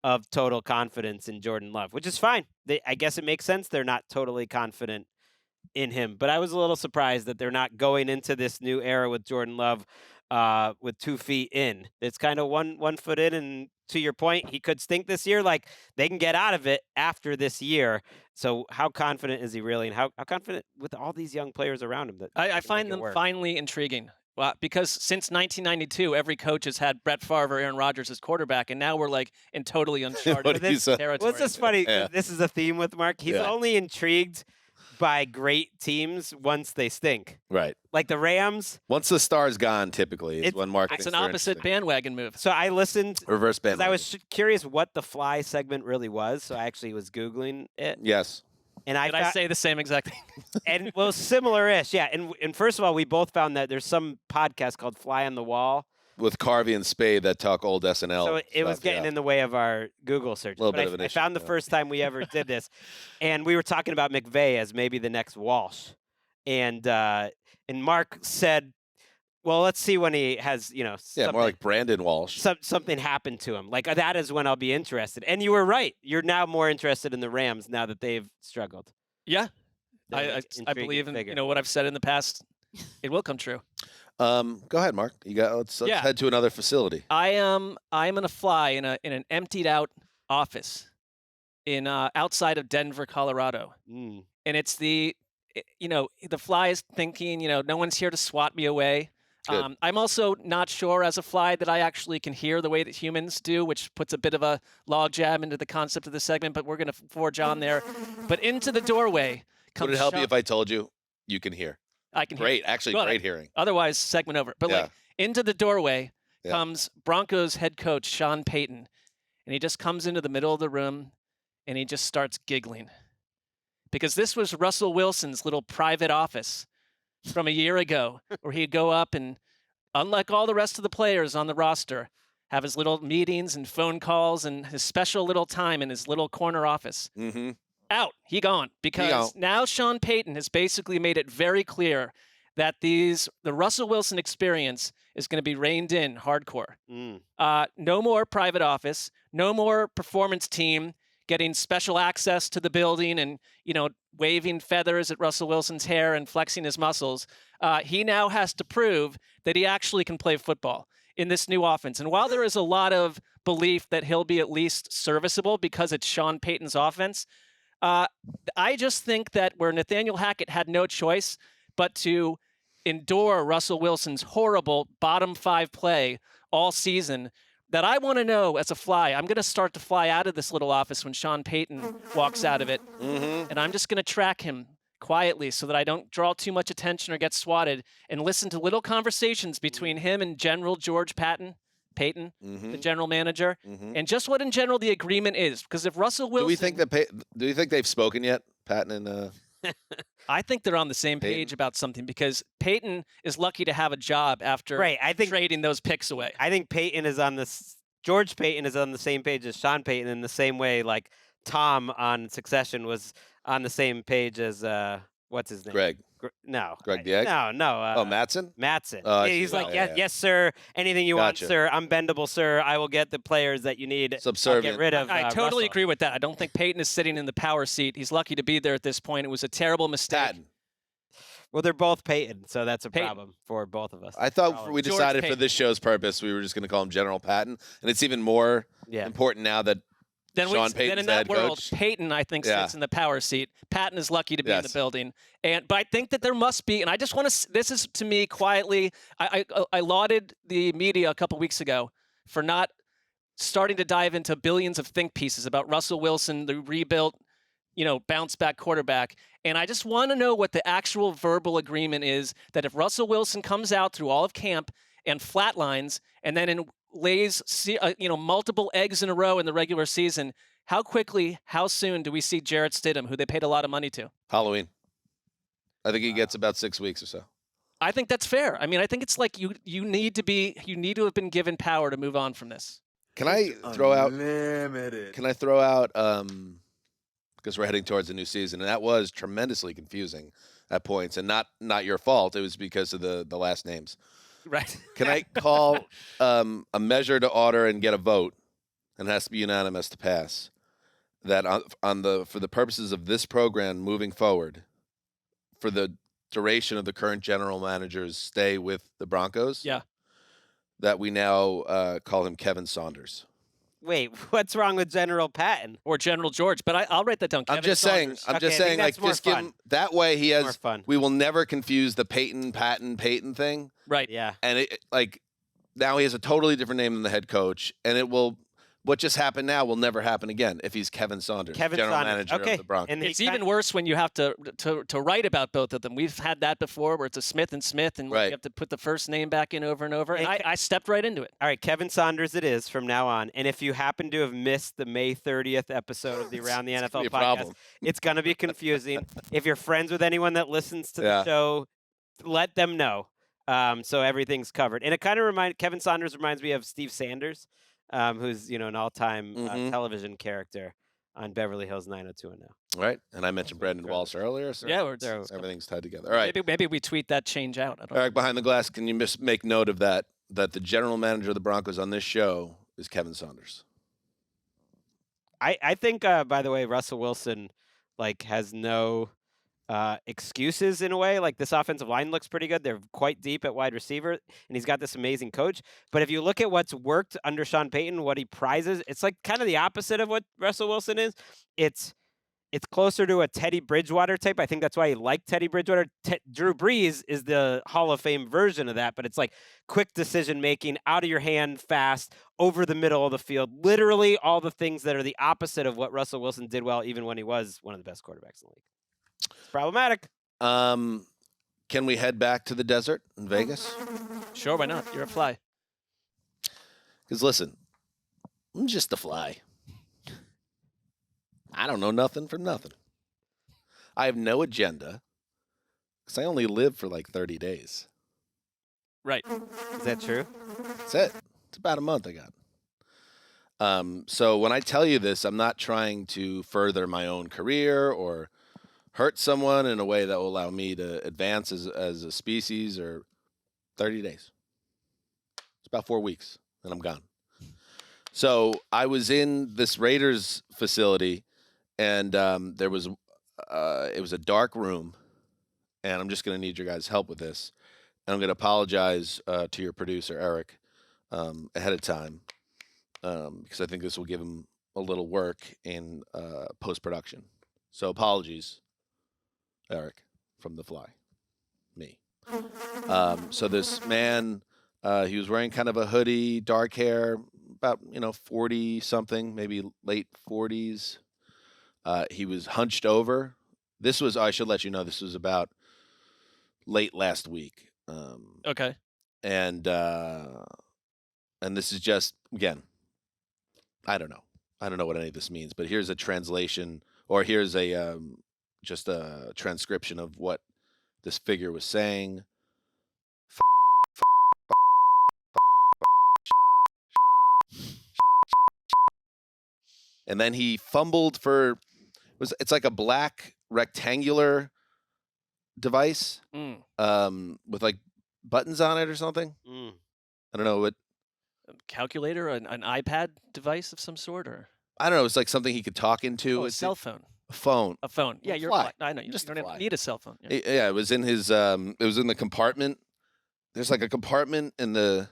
of total confidence in Jordan Love, which is fine. I guess it makes sense. They're not totally confident in him, but I was a little surprised that they're not going into this new era with Jordan Love with 2 feet in. It's kind of one foot in, and to your point, he could stink this year. Like they can get out of it after this year. So how confident is he really, and how confident with all these young players around him? That I find them finally intriguing. Well, because since 1992, every coach has had Brett Favre or Aaron Rodgers as quarterback, and now we're like in totally uncharted territory. What's this funny? This is a theme with Marc. He's only intrigued by great teams once they stink. Right. Like the Rams. Once the star's gone, typically, is when Marc It's an opposite bandwagon move. So I listened. Reverse bandwagon. I was curious what the fly segment really was, so I actually was Googling it. Yes. And I say the same exact thing. And well, similar-ish, yeah. And first of all, we both found that there's some podcast called Fly on the Wall. With Carvey and Spade that talk old SNL. So it was getting in the way of our Google search. But I found the first time we ever did this, and we were talking about McVay as maybe the next Walsh, and Marc said, "Well, let's see when he has more like Brandon Walsh. Something happened to him. Like that is when I'll be interested." And you were right. You're now more interested in the Rams now that they've struggled. Yeah, I believe in what I've said in the past. It will come true. Go ahead, Marc. Let's head to another facility. I'm gonna fly in an emptied out office in outside of Denver, Colorado, and it's the fly is thinking no one's here to swat me away. I'm also not sure as a fly that I actually can hear the way that humans do, which puts a bit of a logjam into the concept of the segment. But we're gonna forge on there. But into the doorway comes. Would it help you if I told you can hear? I can great, hear. actually, great hearing. Otherwise, segment over. But into the doorway comes Broncos head coach Sean Payton, and he just comes into the middle of the room, and he just starts giggling, because this was Russell Wilson's little private office from a year ago, where he'd go up and, unlike all the rest of the players on the roster, have his little meetings and phone calls and his special little time in his little corner office. Mm-hmm. He gone, because now Sean Payton has basically made it very clear that the Russell Wilson experience is going to be reined in hardcore. No more private office, no more performance team getting special access to the building and waving feathers at Russell Wilson's hair and flexing his muscles. He now has to prove that he actually can play football in this new offense. And while there is a lot of belief that he'll be at least serviceable because it's Sean Payton's offense, I just think that where Nathaniel Hackett had no choice but to endure Russell Wilson's horrible bottom 5 play all season, that I want to know as a fly. I'm going to start to fly out of this little office when Sean Payton walks out of it, and I'm just going to track him quietly so that I don't draw too much attention or get swatted, and listen to little conversations between him and General George Payton, the general manager, and just what in general the agreement is. Because if Russell Wilson, do you think they've spoken yet, Patton and? I think they're on the same page about something, because Payton is lucky to have a job after trading those picks away. I think George Payton is on the same page as Sean Payton, in the same way like Tom on Succession was on the same page as what's his name? Gregg. Greg the Egg? No. Matson? Matson. He's like, yes, sir. Anything you want, sir. I'm bendable, sir. I will get the players that you need. Subservient. I'll get rid of I totally Russell. agree with that. I don't think Payton is sitting in the power seat. He's lucky to be there at this point. It was a terrible mistake. Patton. Well, they're both Payton, so that's a problem for both of us. I thought we decided for this show's purpose we were just going to call him General Patton, and it's even more important now that Sean Payton's in that the head world, coach. Payton, I think, sits in the power seat. Patton is lucky to be in the building. But I think that there must be, and I just want to, this is to me quietly, I lauded the media a couple weeks ago for not starting to dive into billions of think pieces about Russell Wilson, the rebuilt, bounce back quarterback. And I just want to know what the actual verbal agreement is, that if Russell Wilson comes out through all of camp and flatlines, and then lays multiple eggs in a row in the regular season, how quickly, how soon do we see Jarrett Stidham, who they paid a lot of money to? Halloween. I think he gets about 6 weeks or so. I think that's fair. I mean, I think it's like you need to have been given power to move on from this. Can I throw out because we're heading towards a new season, and that was tremendously confusing at points, and not your fault. It was because of the last names. Right. Can I call a measure to order and get a vote, and it has to be unanimous to pass, that for the purposes of this program moving forward, for the duration of the current general manager's stay with the Broncos, Yeah. that we now call him Kevin Saunders. Wait, what's wrong with General Patton? Or General George, but I'll write that down. I'm just saying, Okay, I think like, that's more just give fun. him that way. He More has. fun. We will never confuse the Peyton thing, Right. Yeah. and it like now he has a totally different name than the head coach, and it will. What just happened now will never happen again if he's Kevin Saunders, general manager okay. of the Broncos. And It's even worse when you have to write about both of them. We've had that before where it's a Smith and Smith, and Right. you have to put the first name back in over and over. And And I stepped right into it. All right, Kevin Saunders it is from now on. And if you happen to have missed the May 30th episode of the Around the It's NFL gonna be a podcast, problem. it's going to be confusing. If you're friends with anyone that listens to Yeah. the show, let them know. So everything's covered. And it kind of Kevin Saunders reminds me of Steve Sanders, who's, an all-time Mhm. television character on Beverly Hills 90210. Right, and I mentioned Brandon Walsh earlier. So Yeah, we're, everything's tied together. All right, maybe we tweet that change out. I don't Eric, behind the glass, can you make note of that the general manager of the Broncos on this show is Kevin Saunders? I think, by the way, Russell Wilson has no excuses in a way. Like, this offensive line looks pretty good. They're quite deep at wide receiver, and he's got this amazing coach. But if you look at what's worked under Sean Payton, what he prizes, it's like kind of the opposite of what Russell Wilson is. It's closer to a Teddy Bridgewater type. I think that's why he liked Teddy Bridgewater. Drew Brees is the Hall of Fame version of that, but it's like quick decision making, out of your hand, fast, over the middle of the field. Literally all the things that are the opposite of what Russell Wilson did well, even when he was one of the best quarterbacks in the league. It's problematic. Can we head back to the desert in Vegas? Sure, why not? You're a fly. Because listen, I'm just a fly. I don't know nothing from nothing. I have no agenda because I only live for like 30 days. Right. Is that true? That's it. It's about a month I got. So when I tell you this, I'm not trying to further my own career or hurt someone in a way that will allow me to advance as a species, or 30 days. It's about 4 weeks, and I'm gone. So I was in this Raiders facility, and it was a dark room, and I'm just going to need your guys' help with this. And I'm going to apologize to your producer, Eric, ahead of time, because I think this will give him a little work in post-production. So apologies, Eric, from the fly, me. So this man, he was wearing kind of a hoodie, dark hair, about 40 something, maybe late 40s. He was hunched over. I should let you know, this was about late last week. Okay. And this is just, again, I don't know what any of this means, but here's a translation, or here's a just a transcription of what this figure was saying. And then he fumbled for, it's like a black rectangular device with like buttons on it or something. I don't know what. A calculator, an iPad device of some sort, or I don't know. It's like something he could talk into. a cell phone. A phone. A phone. Yeah, you're fly. I know. You Just don't a even fly. need a cell phone. Yeah. Yeah, it was in his. It was in the compartment. There's like a compartment in the.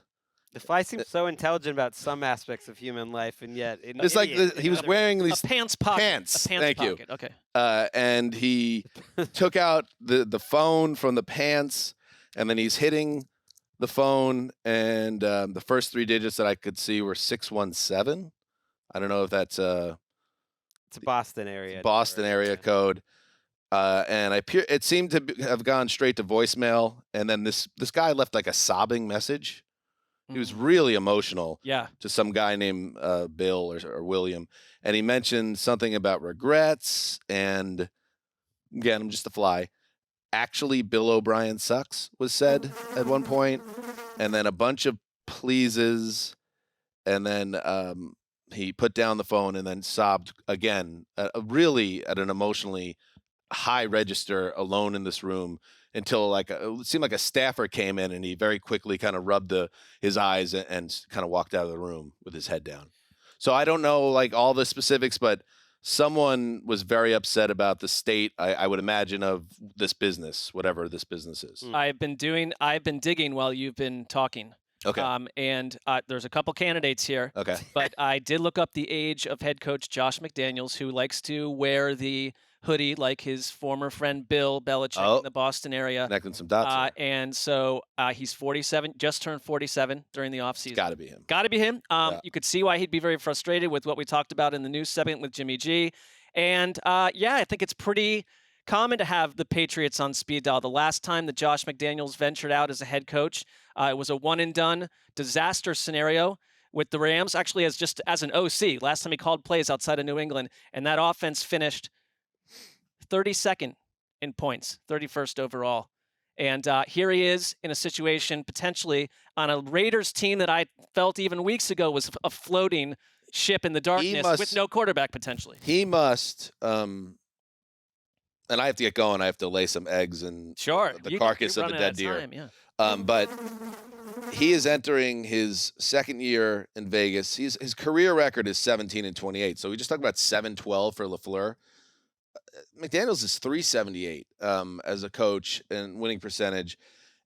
The fly seems so intelligent about some aspects of human life, and yet It's like he was wearing these a pants pocket. pants. A pants Thank you. pocket. Okay. And he took out the phone from the pants, and then he's hitting the phone, and the first 3 digits that I could see were 617. I don't know if that's it's a Boston area. Boston area code. And it seemed to have gone straight to voicemail, and then this guy left like a sobbing message. He was really emotional. Yeah. To some guy named Bill or William, and he mentioned something about regrets. And again, I'm just a fly. Actually, Bill O'Brien sucks was said at one point, and then a bunch of pleases, and then he put down the phone and then sobbed again, really at an emotionally high register, alone in this room, until it seemed like a staffer came in and he very quickly kind of rubbed his eyes and kind of walked out of the room with his head down. So I don't know all the specifics, but someone was very upset about the state, I would imagine, of this business, whatever this business is. I've been digging while you've been talking. Okay. And there's a couple candidates here. Okay. But I did look up the age of head coach Josh McDaniels, who likes to wear the hoodie like his former friend Bill Belichick in the Boston area. Connecting some dots. And so he's 47, just turned 47 during the offseason. Got to be him. Got to be him. Yeah. You could see why he'd be very frustrated with what we talked about in the news segment with Jimmy G. And, I think it's pretty common to have the Patriots on speed dial. The last time that Josh McDaniels ventured out as a head coach, it was a one-and-done disaster scenario with the Rams, actually as an OC. Last time he called plays outside of New England, and that offense finished 32nd in points, 31st overall. And here he is in a situation potentially on a Raiders team that I felt even weeks ago was a floating ship in the darkness with no quarterback potentially. He must, and I have to get going. I have to lay some eggs and the carcass of a dead deer. Time, yeah. But he is entering his second year in Vegas. His career record is 17-28. So we just talked about 7-12 for LaFleur. McDaniels is 378 as a coach and winning percentage.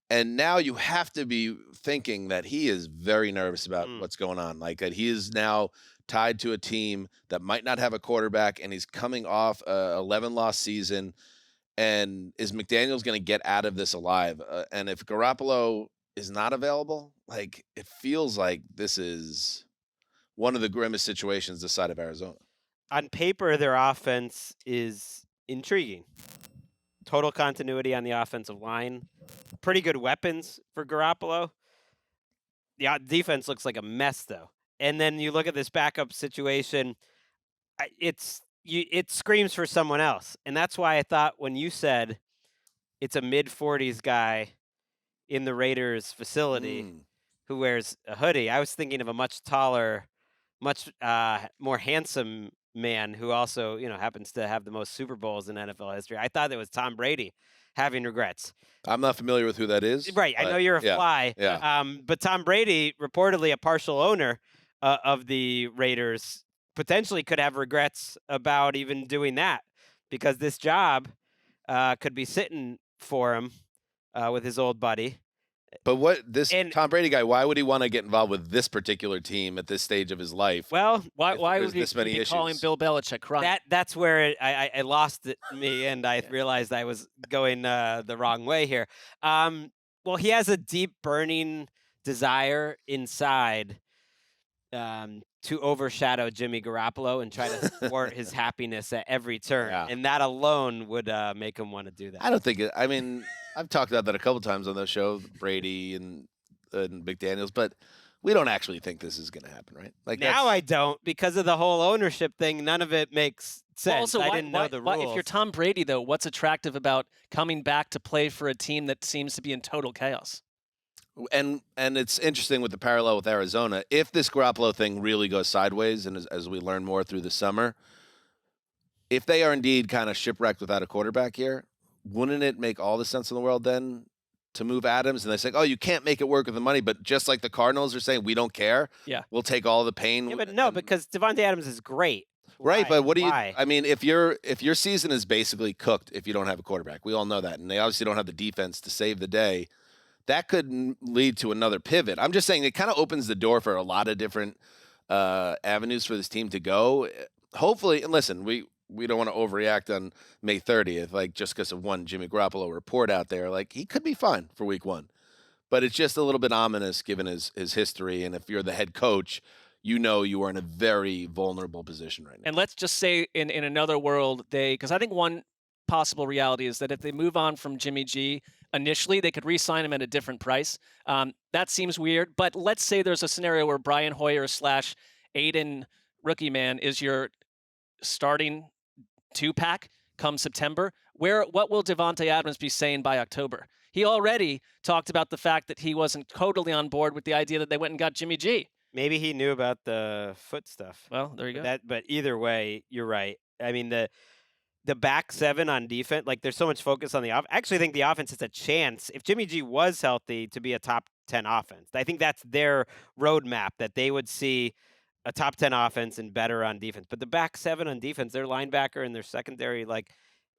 And now you have to be thinking that he is very nervous about what's going on. Like that he is now tied to a team that might not have a quarterback, and he's coming off a 11-loss season. And is McDaniels going to get out of this alive? And if Garoppolo is not available, it feels like this is one of the grimmest situations this side of Arizona. On paper, their offense is intriguing. Total continuity on the offensive line. Pretty good weapons for Garoppolo. The defense looks like a mess, though. And then you look at this backup situation, it screams for someone else. And that's why I thought when you said it's a mid-40s guy in the Raiders facility who wears a hoodie, I was thinking of a much taller, much more handsome man who also, happens to have the most Super Bowls in NFL history. I thought it was Tom Brady having regrets. I'm not familiar with who that is. Right. I know you're a fly. Yeah. But Tom Brady, reportedly a partial owner of the Raiders, potentially could have regrets about even doing that because this job could be sitting for him with his old buddy. But Tom Brady guy, why would he want to get involved with this particular team at this stage of his life? Well, why would he be calling Bill Belichick crying? That's where I lost me, and I realized I was going the wrong way here. Well, he has a deep, burning desire inside to overshadow Jimmy Garoppolo and try to thwart his happiness at every turn. Yeah. And that alone would make him want to do that. I don't think it. I mean, I've talked about that a couple times on the show, Brady and McDaniels, but we don't actually think this is going to happen, right? Now I don't, because of the whole ownership thing. None of it makes sense. Well, also, I didn't know the rules. If you're Tom Brady, though, what's attractive about coming back to play for a team that seems to be in total chaos? And it's interesting with the parallel with Arizona. If this Garoppolo thing really goes sideways, and as we learn more through the summer, if they are indeed kind of shipwrecked without a quarterback here, wouldn't it make all the sense in the world then to move Adams? And they say, oh, you can't make it work with the money, but just like the Cardinals are saying, we don't care. Yeah, we'll take all the pain. Yeah, but no, because Devontae Adams is great. Right, Why? but what do you? Why? I mean, if your season is basically cooked if you don't have a quarterback, we all know that, and they obviously don't have the defense to save the day. That could lead to another pivot. I'm just saying it kind of opens the door for a lot of different avenues for this team to go. Hopefully, and listen, we don't want to overreact on May 30th, just because of one Jimmy Garoppolo report out there. He could be fine for week one. But it's just a little bit ominous given his history. And if you're the head coach, you are in a very vulnerable position right now. And let's just say in another world, because I think one possible reality is that if they move on from Jimmy G, initially they could re-sign him at a different price. That seems weird, but let's say there's a scenario where Brian Hoyer / Aiden Rookie Man is your starting two-pack come September. What will Devontae Adams be saying by October? He already talked about the fact that he wasn't totally on board with the idea that they went and got Jimmy G. Maybe he knew about the foot stuff. Well, there you go. But either way, you're right. I mean, the back seven on defense, like there's so much focus on the offense. I actually think the offense has a chance if Jimmy G was healthy to be a top 10 offense. I think that's their roadmap, that they would see a top 10 offense and better on defense. But the back seven on defense, their linebacker and their secondary, like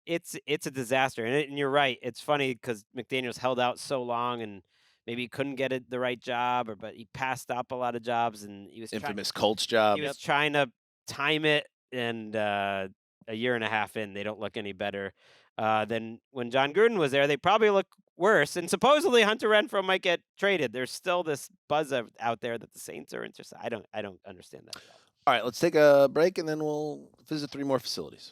it's a disaster. And you're right. It's funny because McDaniels held out so long and maybe he couldn't get it the right job, but he passed up a lot of jobs, and he was Infamous Colts job. He was trying to time it, and a year and a half in, they don't look any better than when Jon Gruden was there. They probably look worse, and supposedly Hunter Renfrow might get traded. There's still this buzz out there that the Saints are interested. I don't understand that at all. All right, let's take a break, and then we'll visit 3 more facilities.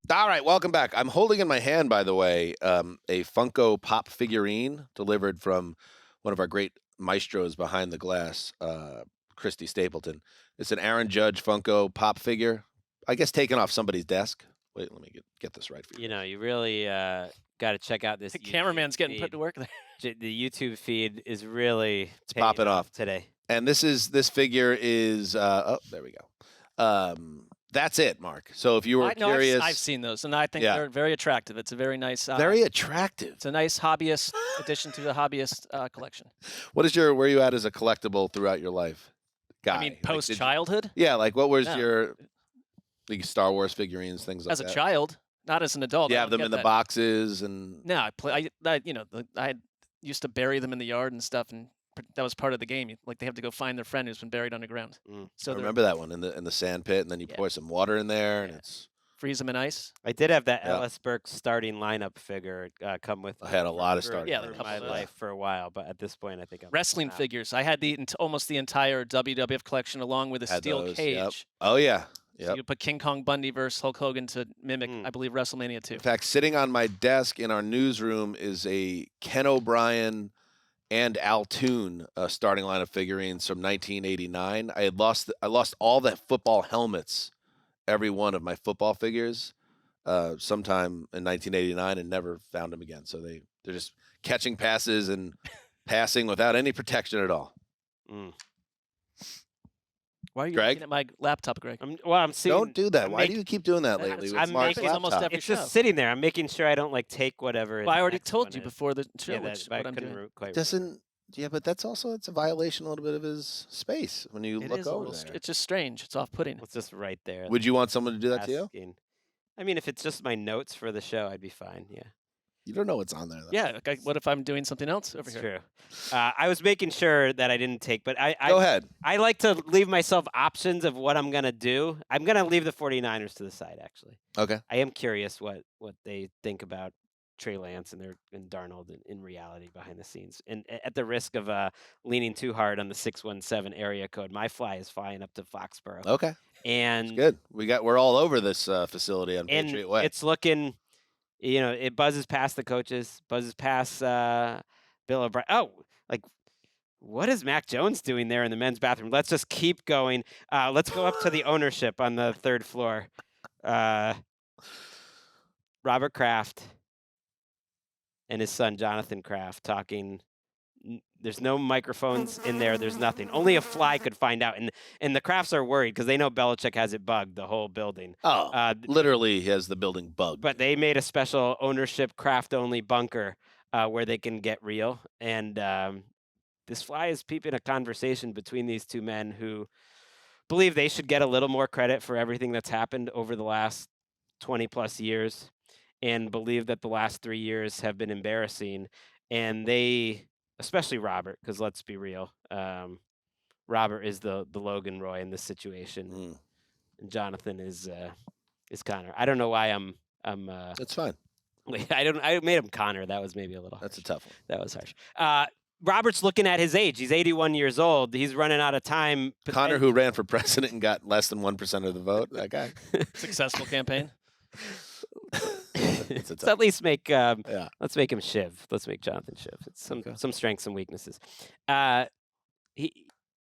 All right, welcome back. I'm holding in my hand, by the way, a Funko Pop figurine delivered from one of our great maestros behind the glass, Christy Stapleton. It's an Aaron Judge Funko Pop figure, I guess taken off somebody's desk. Wait, let me get this right for you. You know, you really got to check out this. The cameraman's getting put to work there. The YouTube feed is really popping off today. And this figure is oh, there we go. That's it, Mark. So if you were curious, I've seen those, and I think they're very attractive. It's a very nice, very attractive. It's a nice hobbyist addition to the hobbyist collection. Where are you at as a collectible throughout your life, guy? I mean, post childhood. Yeah, like what was your Star Wars figurines, things like that? As a child, not as an adult. You have them in the boxes, and no, I used to bury them in the yard and stuff, and that was part of the game. Like they have to go find their friend who's been buried underground. So I remember that one in the sand pit, and then you pour some water in there, and it's freeze them in ice. I did have that Ellis Burke starting lineup figure come with. I had a lot of starting. In my life for a while, but at this point, I think I'm wrestling figures. I had almost the entire WWF collection along with a steel cage. Yep. Oh yeah. So you put King Kong Bundy versus Hulk Hogan to mimic, I believe, WrestleMania 2. In fact, sitting on my desk in our newsroom is a Ken O'Brien and Al Toon starting line of figurines from 1989. I lost all the football helmets, every one of my football figures, sometime in 1989, and never found them again. So they're just catching passes and passing without any protection at all. Why are you Greg? looking at my laptop, Greg? I'm seeing. Don't do that. Why do you keep doing that lately? With Marc's almost every It's show. just sitting there. I'm making sure I don't take whatever. Well, I already told you before the show. Yeah, which I what I'm couldn't doing. quite. Doesn't. Yeah, but it's a violation a little bit of his space when you look over there. It's just strange. It's off-putting. It's just right there. Would you want someone to do that to you? I mean, if it's just my notes for the show, I'd be fine. Yeah. You don't know what's on there, though. Yeah. Like, what if I'm doing something else over here? True. I was making sure that I didn't take, but Go ahead. I like to leave myself options of what I'm going to do. I'm going to leave the 49ers to the side, actually. Okay. I am curious what they think about Trey Lance and Darnold in reality behind the scenes. And at the risk of leaning too hard on the 617 area code, my fly is flying up to Foxborough. Okay. And that's good. We're all over this facility on Patriot Way. It's looking, it buzzes past the coaches, buzzes past Bill O'Brien. Oh, like, what is Mac Jones doing there in the men's bathroom? Let's just keep going. Let's go up to the ownership on the 3rd floor. Robert Kraft and his son, Jonathan Kraft, talking. There's no microphones in there. There's nothing. Only a fly could find out. And the Krafts are worried because they know Belichick has it bugged, the whole building. Oh, literally he has the building bugged. But they made a special ownership Kraft-only bunker where they can get real. And this fly is peeping a conversation between these two men who believe they should get a little more credit for everything that's happened over the last 20-plus years, and believe that the last 3 years have been embarrassing. And they, especially Robert, because let's be real, Robert is the Logan Roy in this situation, and Jonathan is Connor. I don't know why I'm. That's fine. I made him Connor. That was maybe a little. That's a tough one. That was harsh. Robert's looking at his age. He's 81 years old. He's running out of time. Connor, who ran for president and got less than 1% of the vote. That guy. Successful campaign. Let's at least make let's make him Shiv. Let's make Jonathan Shiv. It's some strengths and weaknesses.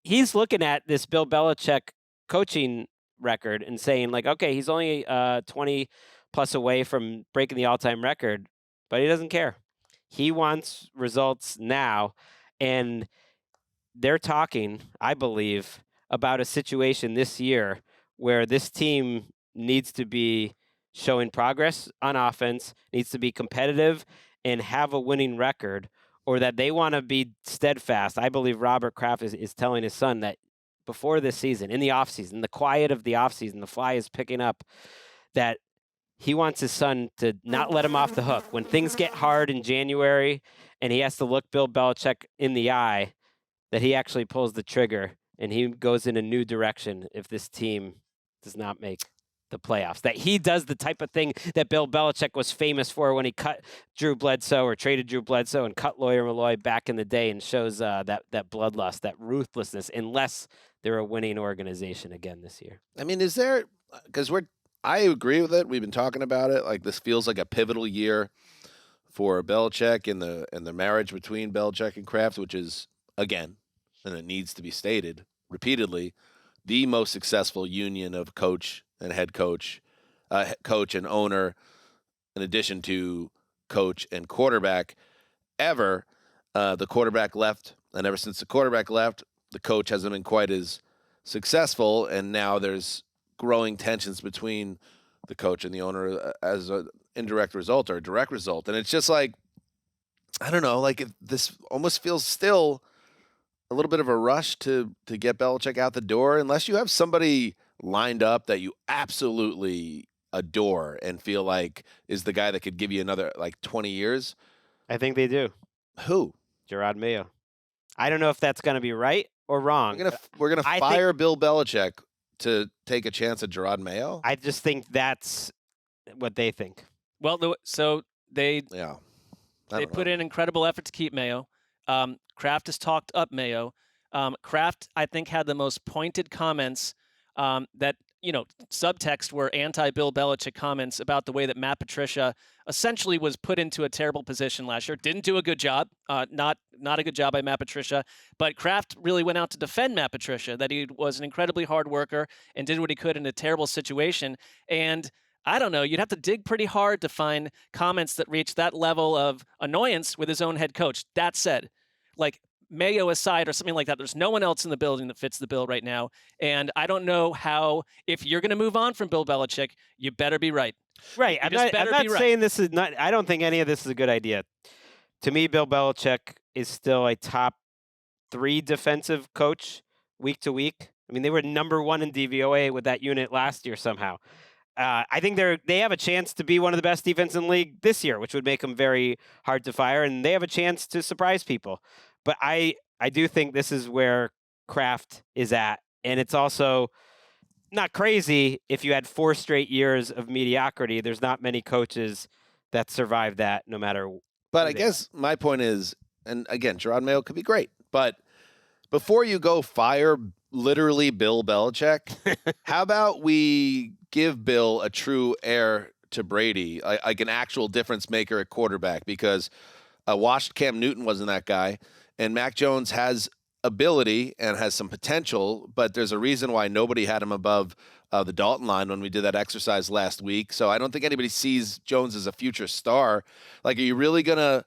He's looking at this Bill Belichick coaching record and saying, like, okay, he's only 20 plus away from breaking the all-time record, but he doesn't care. He wants results now. And they're talking, I believe, about a situation this year where this team needs to be showing progress on offense, needs to be competitive and have a winning record, or that they want to be steadfast. I believe Robert Kraft is telling his son that before this season, in the offseason, the quiet of the offseason, the fly is picking up, that he wants his son to not let him off the hook. When things get hard in January and he has to look Bill Belichick in the eye, that he actually pulls the trigger and he goes in a new direction if this team does not make the playoffs. That he does the type of thing that Bill Belichick was famous for when he cut Drew Bledsoe or traded Drew Bledsoe and cut Lawyer Malloy back in the day, and shows that bloodlust, that ruthlessness, unless they're a winning organization again this year. I mean, is there, because I agree with it. We've been talking about it. Like, this feels like a pivotal year for Belichick and the marriage between Belichick and Kraft, which is, again, and it needs to be stated repeatedly, the most successful union of coach and head coach, coach and owner, in addition to coach and quarterback ever. The quarterback left, and ever since the quarterback left, the coach hasn't been quite as successful, and now there's growing tensions between the coach and the owner as an indirect result or a direct result. And it's just like, I don't know, like this almost feels still a little bit of a rush to get Belichick out the door, unless you have somebody lined up that you absolutely adore and feel like is the guy that could give you another like 20 years. I think they do. Who? Gerard Mayo. I don't know if that's going to be right or wrong. We're gonna fire Bill Belichick to take a chance at Gerard Mayo. I just think that's what they think. Well, they put in incredible effort to keep Mayo. Kraft has talked up Mayo. Kraft, I think, had the most pointed comments that, subtext were anti-Bill Belichick comments about the way that Matt Patricia essentially was put into a terrible position last year. Didn't do a good job. Not a good job by Matt Patricia. But Kraft really went out to defend Matt Patricia, that he was an incredibly hard worker and did what he could in a terrible situation. And I don't know, you'd have to dig pretty hard to find comments that reach that level of annoyance with his own head coach. That said, like, Mayo aside or something like that, there's no one else in the building that fits the bill right now. And I don't know how, if you're going to move on from Bill Belichick, you better be right. Right. I'm not saying this is not, I don't think any of this is a good idea. To me, Bill Belichick is still a top 3 defensive coach week to week. I mean, they were number 1 in DVOA with that unit last year somehow. I think they have a chance to be one of the best defense in the league this year, which would make them very hard to fire, and they have a chance to surprise people. But I do think this is where Kraft is at, and it's also not crazy if you had 4 straight years of mediocrity. There's not many coaches that survive that, no matter. But I guess my point is, and again, Gerard Mayo could be great, but before you go fire literally Bill Belichick, how about we give Bill a true heir to Brady, like an actual difference maker at quarterback, because washed Cam Newton wasn't that guy, and Mac Jones has ability and has some potential, but there's a reason why nobody had him above the Dalton line when we did that exercise last week. So I don't think anybody sees Jones as a future star. Like, are you really gonna?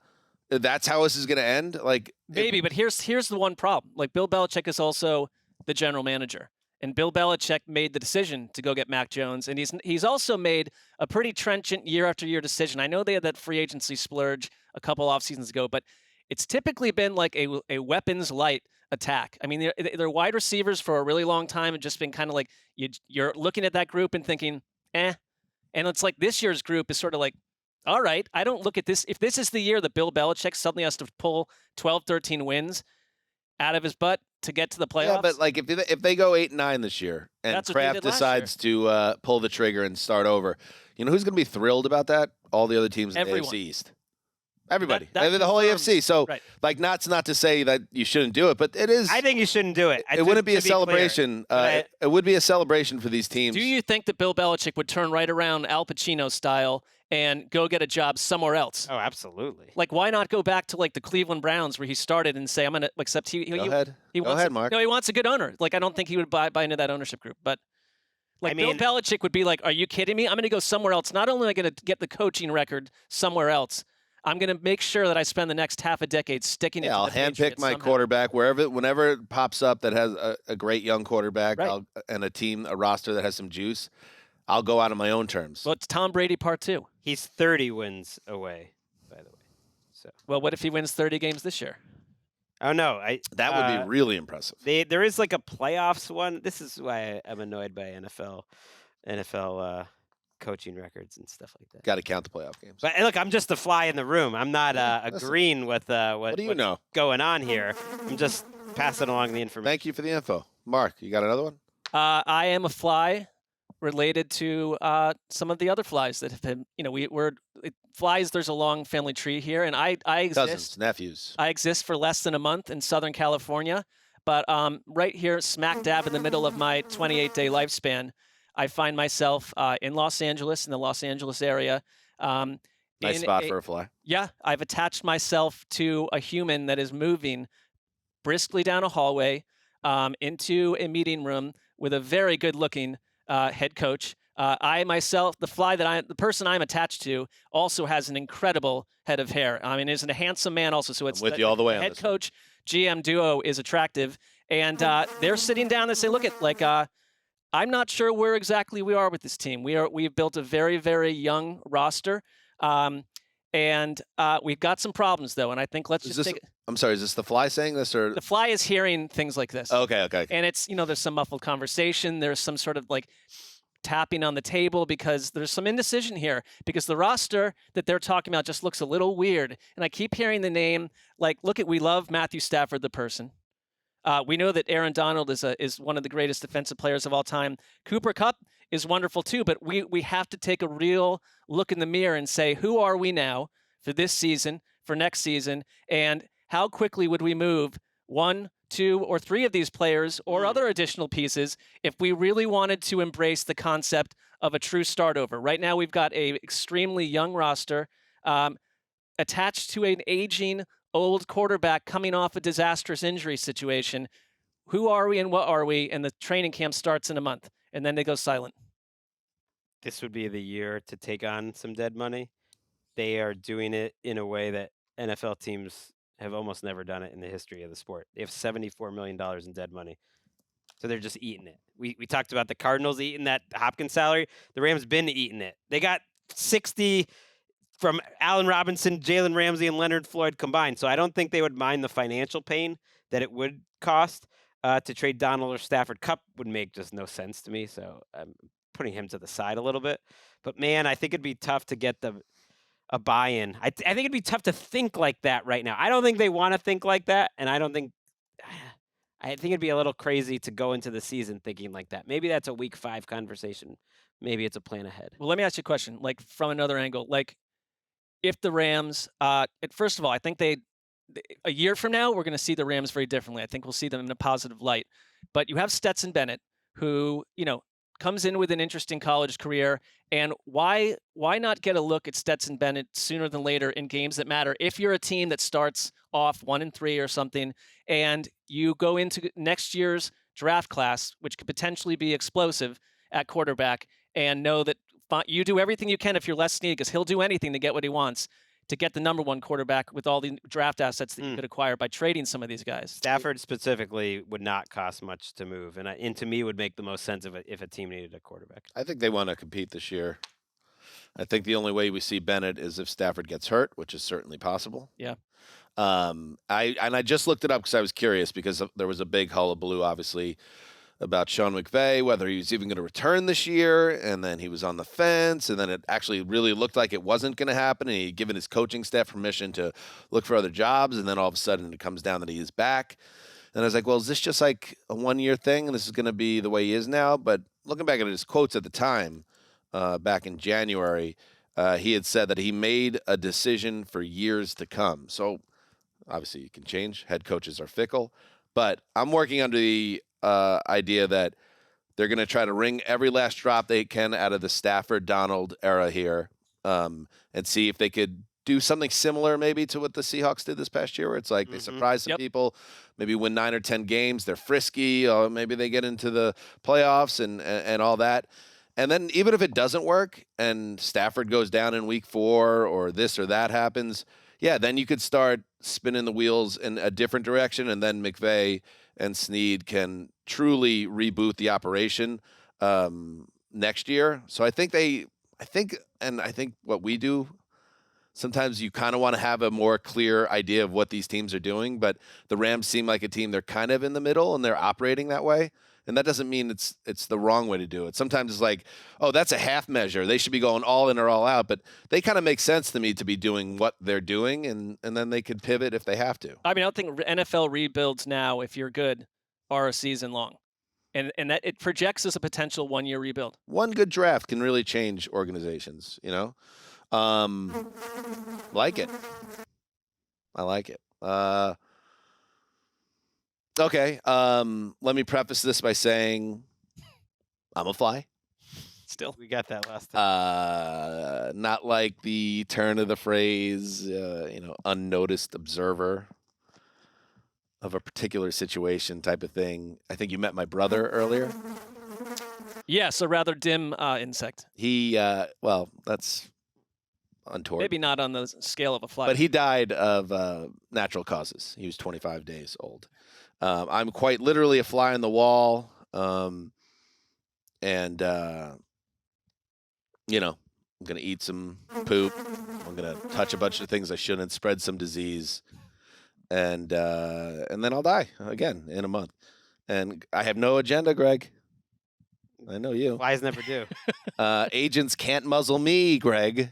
That's how this is gonna end? Like, maybe, but here's the one problem. Like, Bill Belichick is also the general manager. And Bill Belichick made the decision to go get Mac Jones, and he's also made a pretty trenchant year after year decision. I know they had that free agency splurge a couple off seasons ago, but it's typically been like a weapons light attack. I mean, they're wide receivers for a really long time and just been kind of like you're looking at that group and thinking, eh. And it's like this year's group is sort of like, all right, I don't look at this. If this is the year that Bill Belichick suddenly has to pull 12, 13 wins out of his butt to get to the playoffs. Yeah, but like if they go 8-9 this year and Kraft decides to pull the trigger and start over, you know who's going to be thrilled about that? All the other teams in the AFC East. Everybody. The whole AFC. So, like, not to say that you shouldn't do it, but it is. I think you shouldn't do it. It wouldn't be a celebration. It would be a celebration for these teams. Do you think that Bill Belichick would turn right around Al Pacino style and go get a job somewhere else? Oh, absolutely. Like, why not go back to, like, the Cleveland Browns where he started and say, I'm going to, except he Go ahead, Marc. No, he wants a good owner. Like, I don't think he would buy into that ownership group. But, like, Bill Belichick would be like, are you kidding me? I'm going to go somewhere else. Not only am I going to get the coaching record somewhere else, I'm going to make sure that I spend the next half a decade sticking it to I'll the handpick Patriots my somehow. quarterback whenever it pops up that has a great young quarterback Right. and a roster that has some juice. I'll go out on my own terms. Well, it's Tom Brady part 2. He's 30 wins away, by the way. So. Well, what if he wins 30 games this year? Oh no, That would be really impressive. There is like a playoffs one. This is why I'm annoyed by NFL coaching records and stuff like that. Got to count the playoff games. But look, I'm just the fly in the room. I'm not agreeing with what do you know? going on here. I'm just passing along the information. Thank you for the info. Mark, you got another one? I am a fly related to some of the other flies that have been, flies, there's a long family tree here, and I exist. Cousins, nephews. I exist for less than a month in Southern California, but right here, smack dab in the middle of my 28-day lifespan, I find myself in Los Angeles, in the Los Angeles area. Nice spot for a fly. Yeah, I've attached myself to a human that is moving briskly down a hallway into a meeting room with a very good-looking head coach. I myself, the person I'm attached to, also has an incredible head of hair. I mean, isn't a handsome man also. So it's I'm with you all the way on head this coach GM duo is attractive, and they're sitting down and say, look at I'm not sure where exactly we are with this team. We've built a very, very young roster, and we've got some problems though. And I think I'm sorry, is this the fly saying this or the fly is hearing things like this. Okay. And it's there's some muffled conversation. There's some sort of tapping on the table because there's some indecision here because the roster that they're talking about just looks a little weird. And I keep hearing the name we love Matthew Stafford the person. We know that Aaron Donald is one of the greatest defensive players of all time. Cooper Kupp is wonderful too, but we have to take a real look in the mirror and say, who are we now for this season, for next season, and how quickly would we move 1, 2, or 3 of these players or other additional pieces if we really wanted to embrace the concept of a true start over? Right now, we've got a extremely young roster attached to an aging old quarterback coming off a disastrous injury situation. Who are we and what are we? And the training camp starts in a month, and then they go silent. This would be the year to take on some dead money. They are doing it in a way that NFL teams have almost never done it in the history of the sport. They have $74 million in dead money. So they're just eating it. We talked about the Cardinals eating that Hopkins salary. The Rams been eating it. They got 60 from Allen Robinson, Jalen Ramsey, and Leonard Floyd combined. So I don't think they would mind the financial pain that it would cost to trade Donald or Stafford. Kupp would make just no sense to me. So I'm putting him to the side a little bit. But, man, I think it'd be tough to get a buy-in. I think it'd be tough to think like that right now. I don't think they want to think like that, and I think it'd be a little crazy to go into the season thinking like that. Maybe that's a week 5 conversation. Maybe it's a plan ahead. Well, let me ask you a question, from another angle. If the Rams, first of all, I think a year from now, we're going to see the Rams very differently. I think we'll see them in a positive light. But you have Stetson Bennett, who, comes in with an interesting college career. And why not get a look at Stetson Bennett sooner than later in games that matter? If you're a team that starts off 1-3 or something, and you go into next year's draft class, which could potentially be explosive at quarterback, and know that you do everything you can if you're Les Snead, because he'll do anything to get what he wants, to get the number 1 quarterback with all the draft assets that you could acquire by trading some of these guys. Stafford specifically would not cost much to move, and to me would make the most sense if a team needed a quarterback. I think they want to compete this year. I think the only way we see Bennett is if Stafford gets hurt, which is certainly possible. Yeah. I just looked it up because I was curious because there was a big hullabaloo, obviously, about Sean McVay, whether he was even going to return this year, and then he was on the fence, and then it actually really looked like it wasn't going to happen, and he'd given his coaching staff permission to look for other jobs, and then all of a sudden it comes down that he is back. And I was like, well, is this just like a one-year thing, and this is going to be the way he is now? But looking back at his quotes at the time, back in January, he had said that he made a decision for years to come. So obviously you can change. Head coaches are fickle. But I'm working under the idea that they're going to try to wring every last drop they can out of the Stafford-Donald era here and see if they could do something similar maybe to what the Seahawks did this past year, where it's like they surprise some people, maybe win 9 or 10 games, they're frisky, or maybe they get into the playoffs and all that. And then even if it doesn't work and Stafford goes down in week 4 or this or that happens, then you could start spinning the wheels in a different direction, and then McVay and Snead can truly reboot the operation next year. So I think what we do, sometimes you kind of want to have a more clear idea of what these teams are doing, but the Rams seem like a team they're kind of in the middle and they're operating that way. And that doesn't mean it's the wrong way to do it. Sometimes it's like, oh, that's a half measure. They should be going all in or all out. But they kind of make sense to me to be doing what they're doing, and then they could pivot if they have to. I mean, I don't think NFL rebuilds now, if you're good, are a season long. And that it projects as a potential 1-year rebuild. One good draft can really change organizations, Like it. I like it. Okay. Let me preface this by saying I'm a fly. Still, we got that last time. Not like the turn of the phrase, unnoticed observer of a particular situation type of thing. I think you met my brother earlier. Yes, a rather dim insect. He, that's untoward. Maybe not on the scale of a fly. But he died of natural causes. He was 25 days old. I'm quite literally a fly on the wall. I'm going to eat some poop. I'm going to touch a bunch of things I shouldn't, spread some disease. And then I'll die again in a month. And I have no agenda, Gregg. I know you. Flies never do. Agents can't muzzle me, Gregg.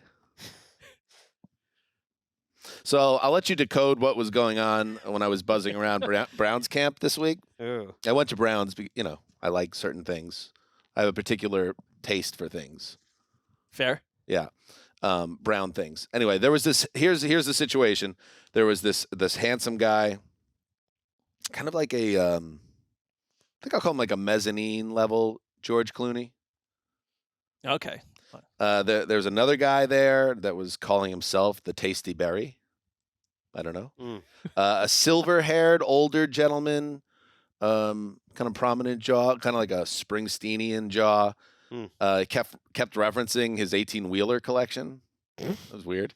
So I'll let you decode what was going on when I was buzzing around Browns camp this week. Ooh. I went to Browns, I like certain things. I have a particular taste for things. Fair. Yeah. Brown things. Anyway, there was this, here's the situation. There was this handsome guy, kind of like I think I'll call him like a mezzanine level George Clooney. Okay. There's another guy there that was calling himself the Tasty Berry. I don't know. A silver-haired older gentleman, kind of prominent jaw, kind of like a Springsteenian jaw. Kept referencing his 18-wheeler collection. That was weird.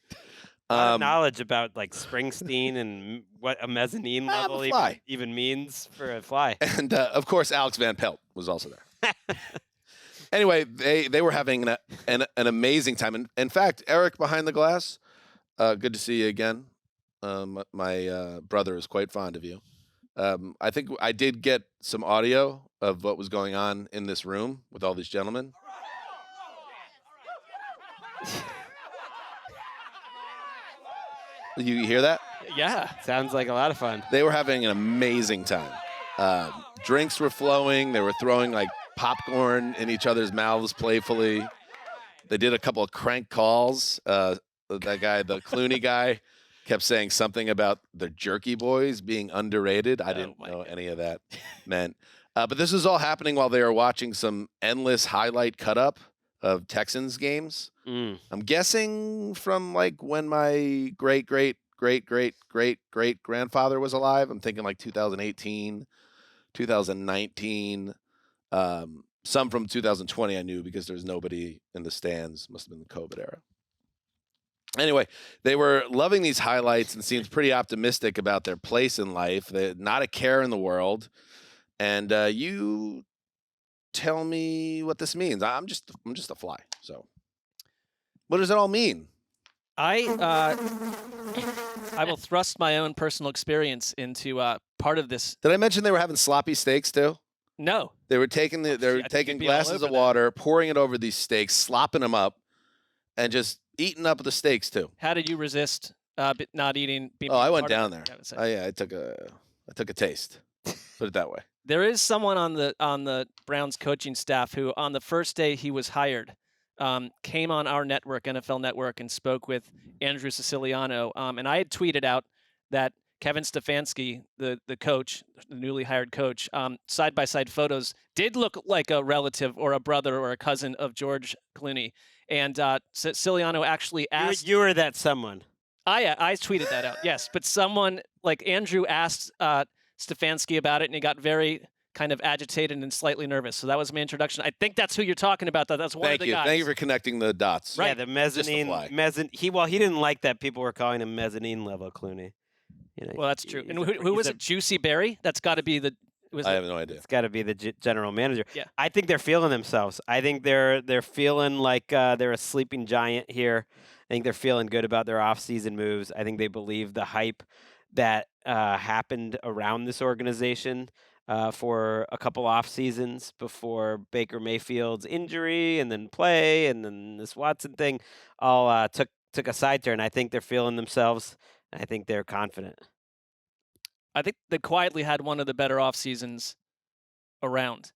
Knowledge about like Springsteen and what a mezzanine level even means for a fly. And of course, Alex Van Pelt was also there. Anyway, they were having an amazing time. In fact, Eric behind the glass, good to see you again. My brother is quite fond of you. I think I did get some audio of what was going on in this room with all these gentlemen. You hear that? Yeah. Sounds like a lot of fun. They were having an amazing time. Drinks were flowing. They were throwing like popcorn in each other's mouths playfully. They did a couple of crank calls. That guy, the Clooney guy, kept saying something about the Jerky Boys being underrated. I didn't know any of that meant. But this was all happening while they were watching some endless highlight cut-up of Texans games. I'm guessing from like when my great-great-great-great-great-grandfather was alive. I'm thinking like 2018, 2019. Some from 2020 I knew because there was nobody in the stands. Must have been the COVID era. Anyway, they were loving these highlights and seemed pretty optimistic about their place in life. They had not a care in the world. And you tell me what this means. I'm just a fly. So what does it all mean? I will thrust my own personal experience into part of this. Did I mention they were having sloppy steaks too? No. They were taking glasses of water, pouring it over these steaks, slopping them up, and just eating up the steaks too. How did you resist not eating? I went down there. Oh yeah, I took a taste. Put it that way. There is someone on the Browns coaching staff who, on the first day he was hired, came on our network, NFL Network, and spoke with Andrew Siciliano. And I had tweeted out that Kevin Stefanski, the coach, the newly hired coach, side-by-side photos did look like a relative or a brother or a cousin of George Clooney. And Siciliano actually asked... You were that someone. I tweeted that out, yes. But someone, like Andrew, asked Stefanski about it, and he got very kind of agitated and slightly nervous. So that was my introduction. I think that's who you're talking about. That's one of the guys. Thank you for connecting the dots. Right. Yeah, the mezzanine. He didn't like that people were calling him mezzanine level Clooney. Well, that's true. And who was it? Juicy Berry? That's got to be the. I have no idea. It's got to be the general manager. Yeah. I think they're feeling themselves. I think they're feeling like they're a sleeping giant here. I think they're feeling good about their offseason moves. I think they believe the hype that happened around this organization for a couple off seasons before Baker Mayfield's injury and then play and then this Watson thing all took a side turn. I think they're feeling themselves. I think they're confident. I think they quietly had one of the better off seasons around.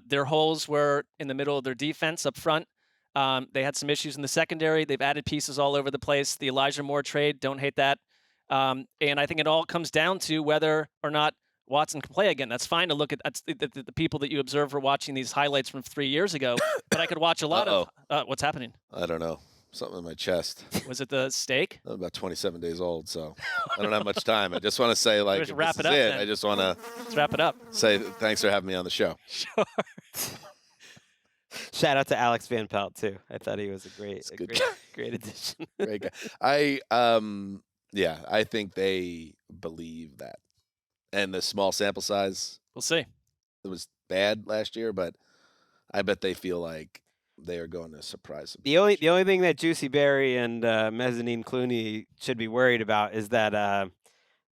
Their holes were in the middle of their defense up front. They had some issues in the secondary. They've added pieces all over the place. The Elijah Moore trade, don't hate that. And I think it all comes down to whether or not Watson can play again. That's fine to look at the people that you observe are watching these highlights from 3 years ago, but I could watch a lot of what's happening. I don't know. Something in my chest. Was it the steak? I'm about 27 days old, so I don't have much time. I just want to say, like, Let's wrap it up. Then. I just want to wrap it up. Say thanks for having me on the show. Sure. Shout out to Alex Van Pelt too. I thought he was a great addition. Great guy. I think they believe that, and the small sample size. We'll see. It was bad last year, but I bet they feel like they are going to surprise them. The only thing that Juicy Berry and Mezzanine Clooney should be worried about is that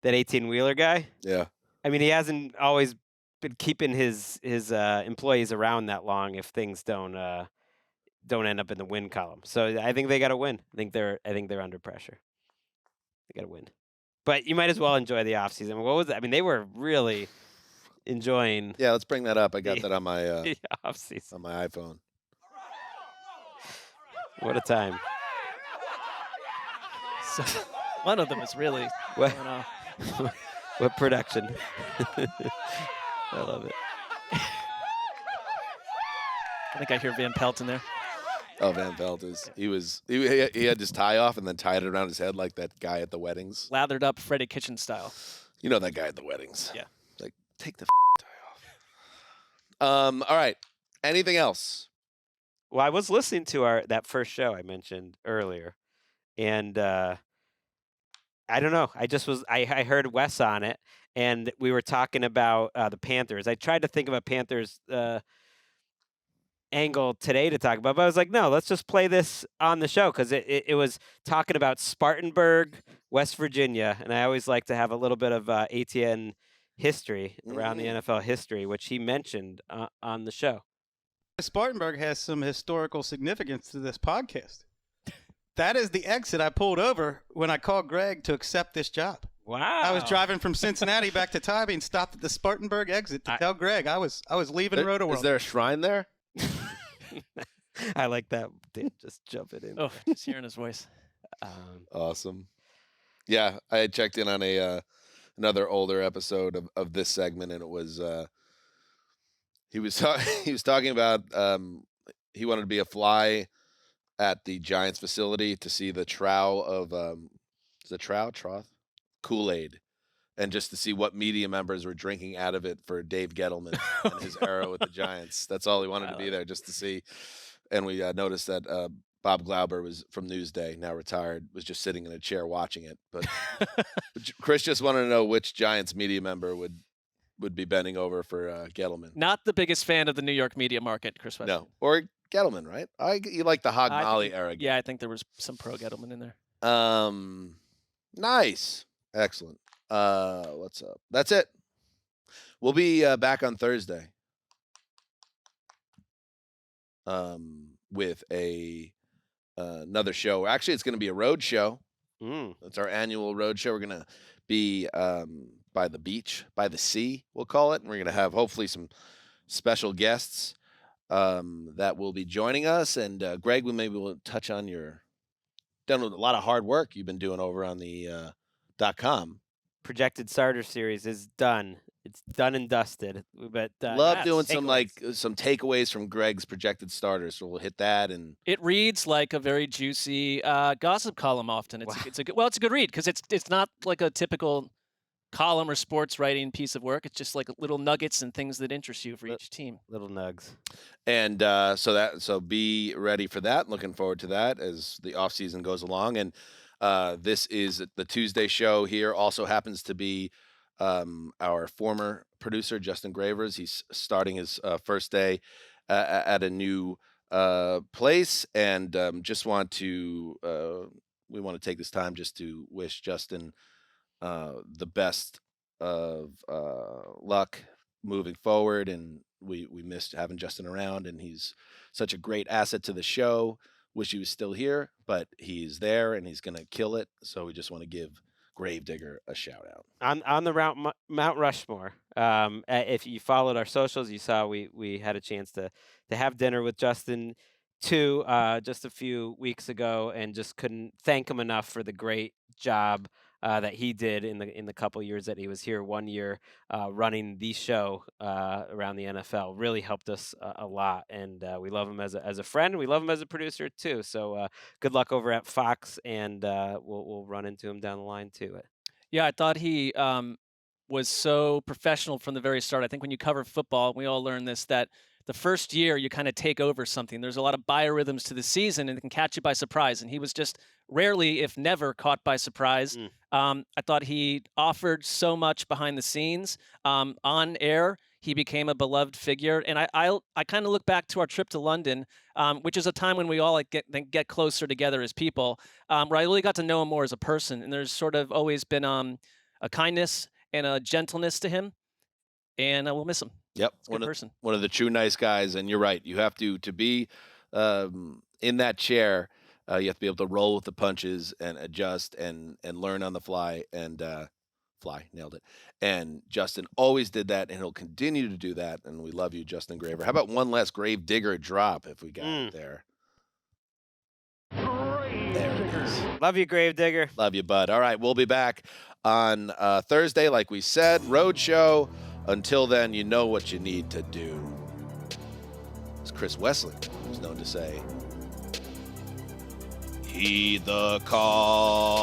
18-wheeler guy. Yeah. I mean, he hasn't always been keeping his employees around that long if things don't end up in the win column. So I think they got to win. I think they're under pressure. They got to win. But you might as well enjoy the offseason. What was that? I mean, they were really enjoying. Yeah, let's bring that up. I got that on my offseason on my iPhone. What a time. So, one of them is really what production. I love it. I think I hear Van Pelt in there. Oh, Van Pelt he had his tie off and then tied it around his head like that guy at the weddings. Lathered up Freddie Kitchen style. You know that guy at the weddings. Yeah. Like, take the tie off. All right. Anything else? Well, I was listening to that first show I mentioned earlier, and I don't know. I heard Wes on it, and we were talking about the Panthers. I tried to think of a Panthers angle today to talk about, but I was like, no, let's just play this on the show because it was talking about Spartanburg, West Virginia, and I always like to have a little bit of ATN history around the NFL history, which he mentioned on the show. Spartanburg has some historical significance to this podcast. That is the exit I pulled over when I called Gregg to accept this job. Wow. I was driving from Cincinnati back to Tybee and stopped at the Spartanburg exit to tell Gregg I was leaving Roto-World. Is there a shrine there? I like that. Just jump it in. Oh, just hearing his voice. Awesome. Yeah, I had checked in on another older episode of this segment, and it was he was talking about he wanted to be a fly at the Giants facility to see the trough of trough Kool-Aid, and just to see what media members were drinking out of it for Dave Gettleman and his era with the Giants. That's all he wanted to be there, just to see. And we noticed that Bob Glauber was from Newsday, now retired, was just sitting in a chair watching it. But Chris just wanted to know which Giants media member would be bending over for Gettleman. Not the biggest fan of the New York media market, Chris West. No, or Gettleman, right? You like the Hog Molly era. Yeah, I think there was some pro Gettleman in there. Nice. Excellent. What's up? That's it. We'll be back on Thursday with another show. Actually, it's going to be a road show. It's our annual road show. We're going to be by the beach, by the sea, we'll call it. And we're going to have hopefully some special guests that will be joining us. And Gregg, we'll touch on done a lot of hard work you've been doing over on the .com. Projected starter series is done. It's done and dusted. But love doing some takeaways from Gregg's projected starters. So we'll hit that, and it reads like a very juicy gossip column. Often it's a good read because it's not like a typical column or sports writing piece of work. It's just like little nuggets and things that interest you for each team. Little nugs. And so be ready for that. Looking forward to that as the off season goes along. And this is the Tuesday show here. Also happens to be our former producer, Justin Gravers. He's starting his first day at a new place, and just want to we want to take this time just to wish Justin the best of luck moving forward. And we missed having Justin around, and he's such a great asset to the show. Wish he was still here, but he's there and he's gonna kill it. So we just want to give Gravedigger a shout out On the Mount Rushmore. If you followed our socials, you saw we had a chance to have dinner with Justin too just a few weeks ago, and just couldn't thank him enough for the great job that he did in the couple years that he was here. 1 year running the show around the NFL really helped us a lot, and we love him as a friend. We love him as a producer too. So good luck over at Fox, and we'll run into him down the line too. Yeah, I thought he was so professional from the very start. I think when you cover football, we all learn this, that the first year you kind of take over something. There's a lot of biorhythms to the season, and it can catch you by surprise. And he was just rarely, if never, caught by surprise. I thought he offered so much behind the scenes. On air, he became a beloved figure. And I kind of look back to our trip to London, which is a time when we all get closer together as people, where I really got to know him more as a person. And there's sort of always been a kindness and a gentleness to him. And we'll miss him. Yep, one of the true nice guys. And you're right, you have to be in that chair. You have to be able to roll with the punches and adjust and learn on the fly. And nailed it. And Justin always did that, and he'll continue to do that. And we love you, Justin Graver. How about one last Gravedigger drop if we got it there? There it is. Love you, Gravedigger. Love you, bud. All right, we'll be back on Thursday, like we said, road show. Until then, you know what you need to do. As Chris Wesley was known to say, heed the call.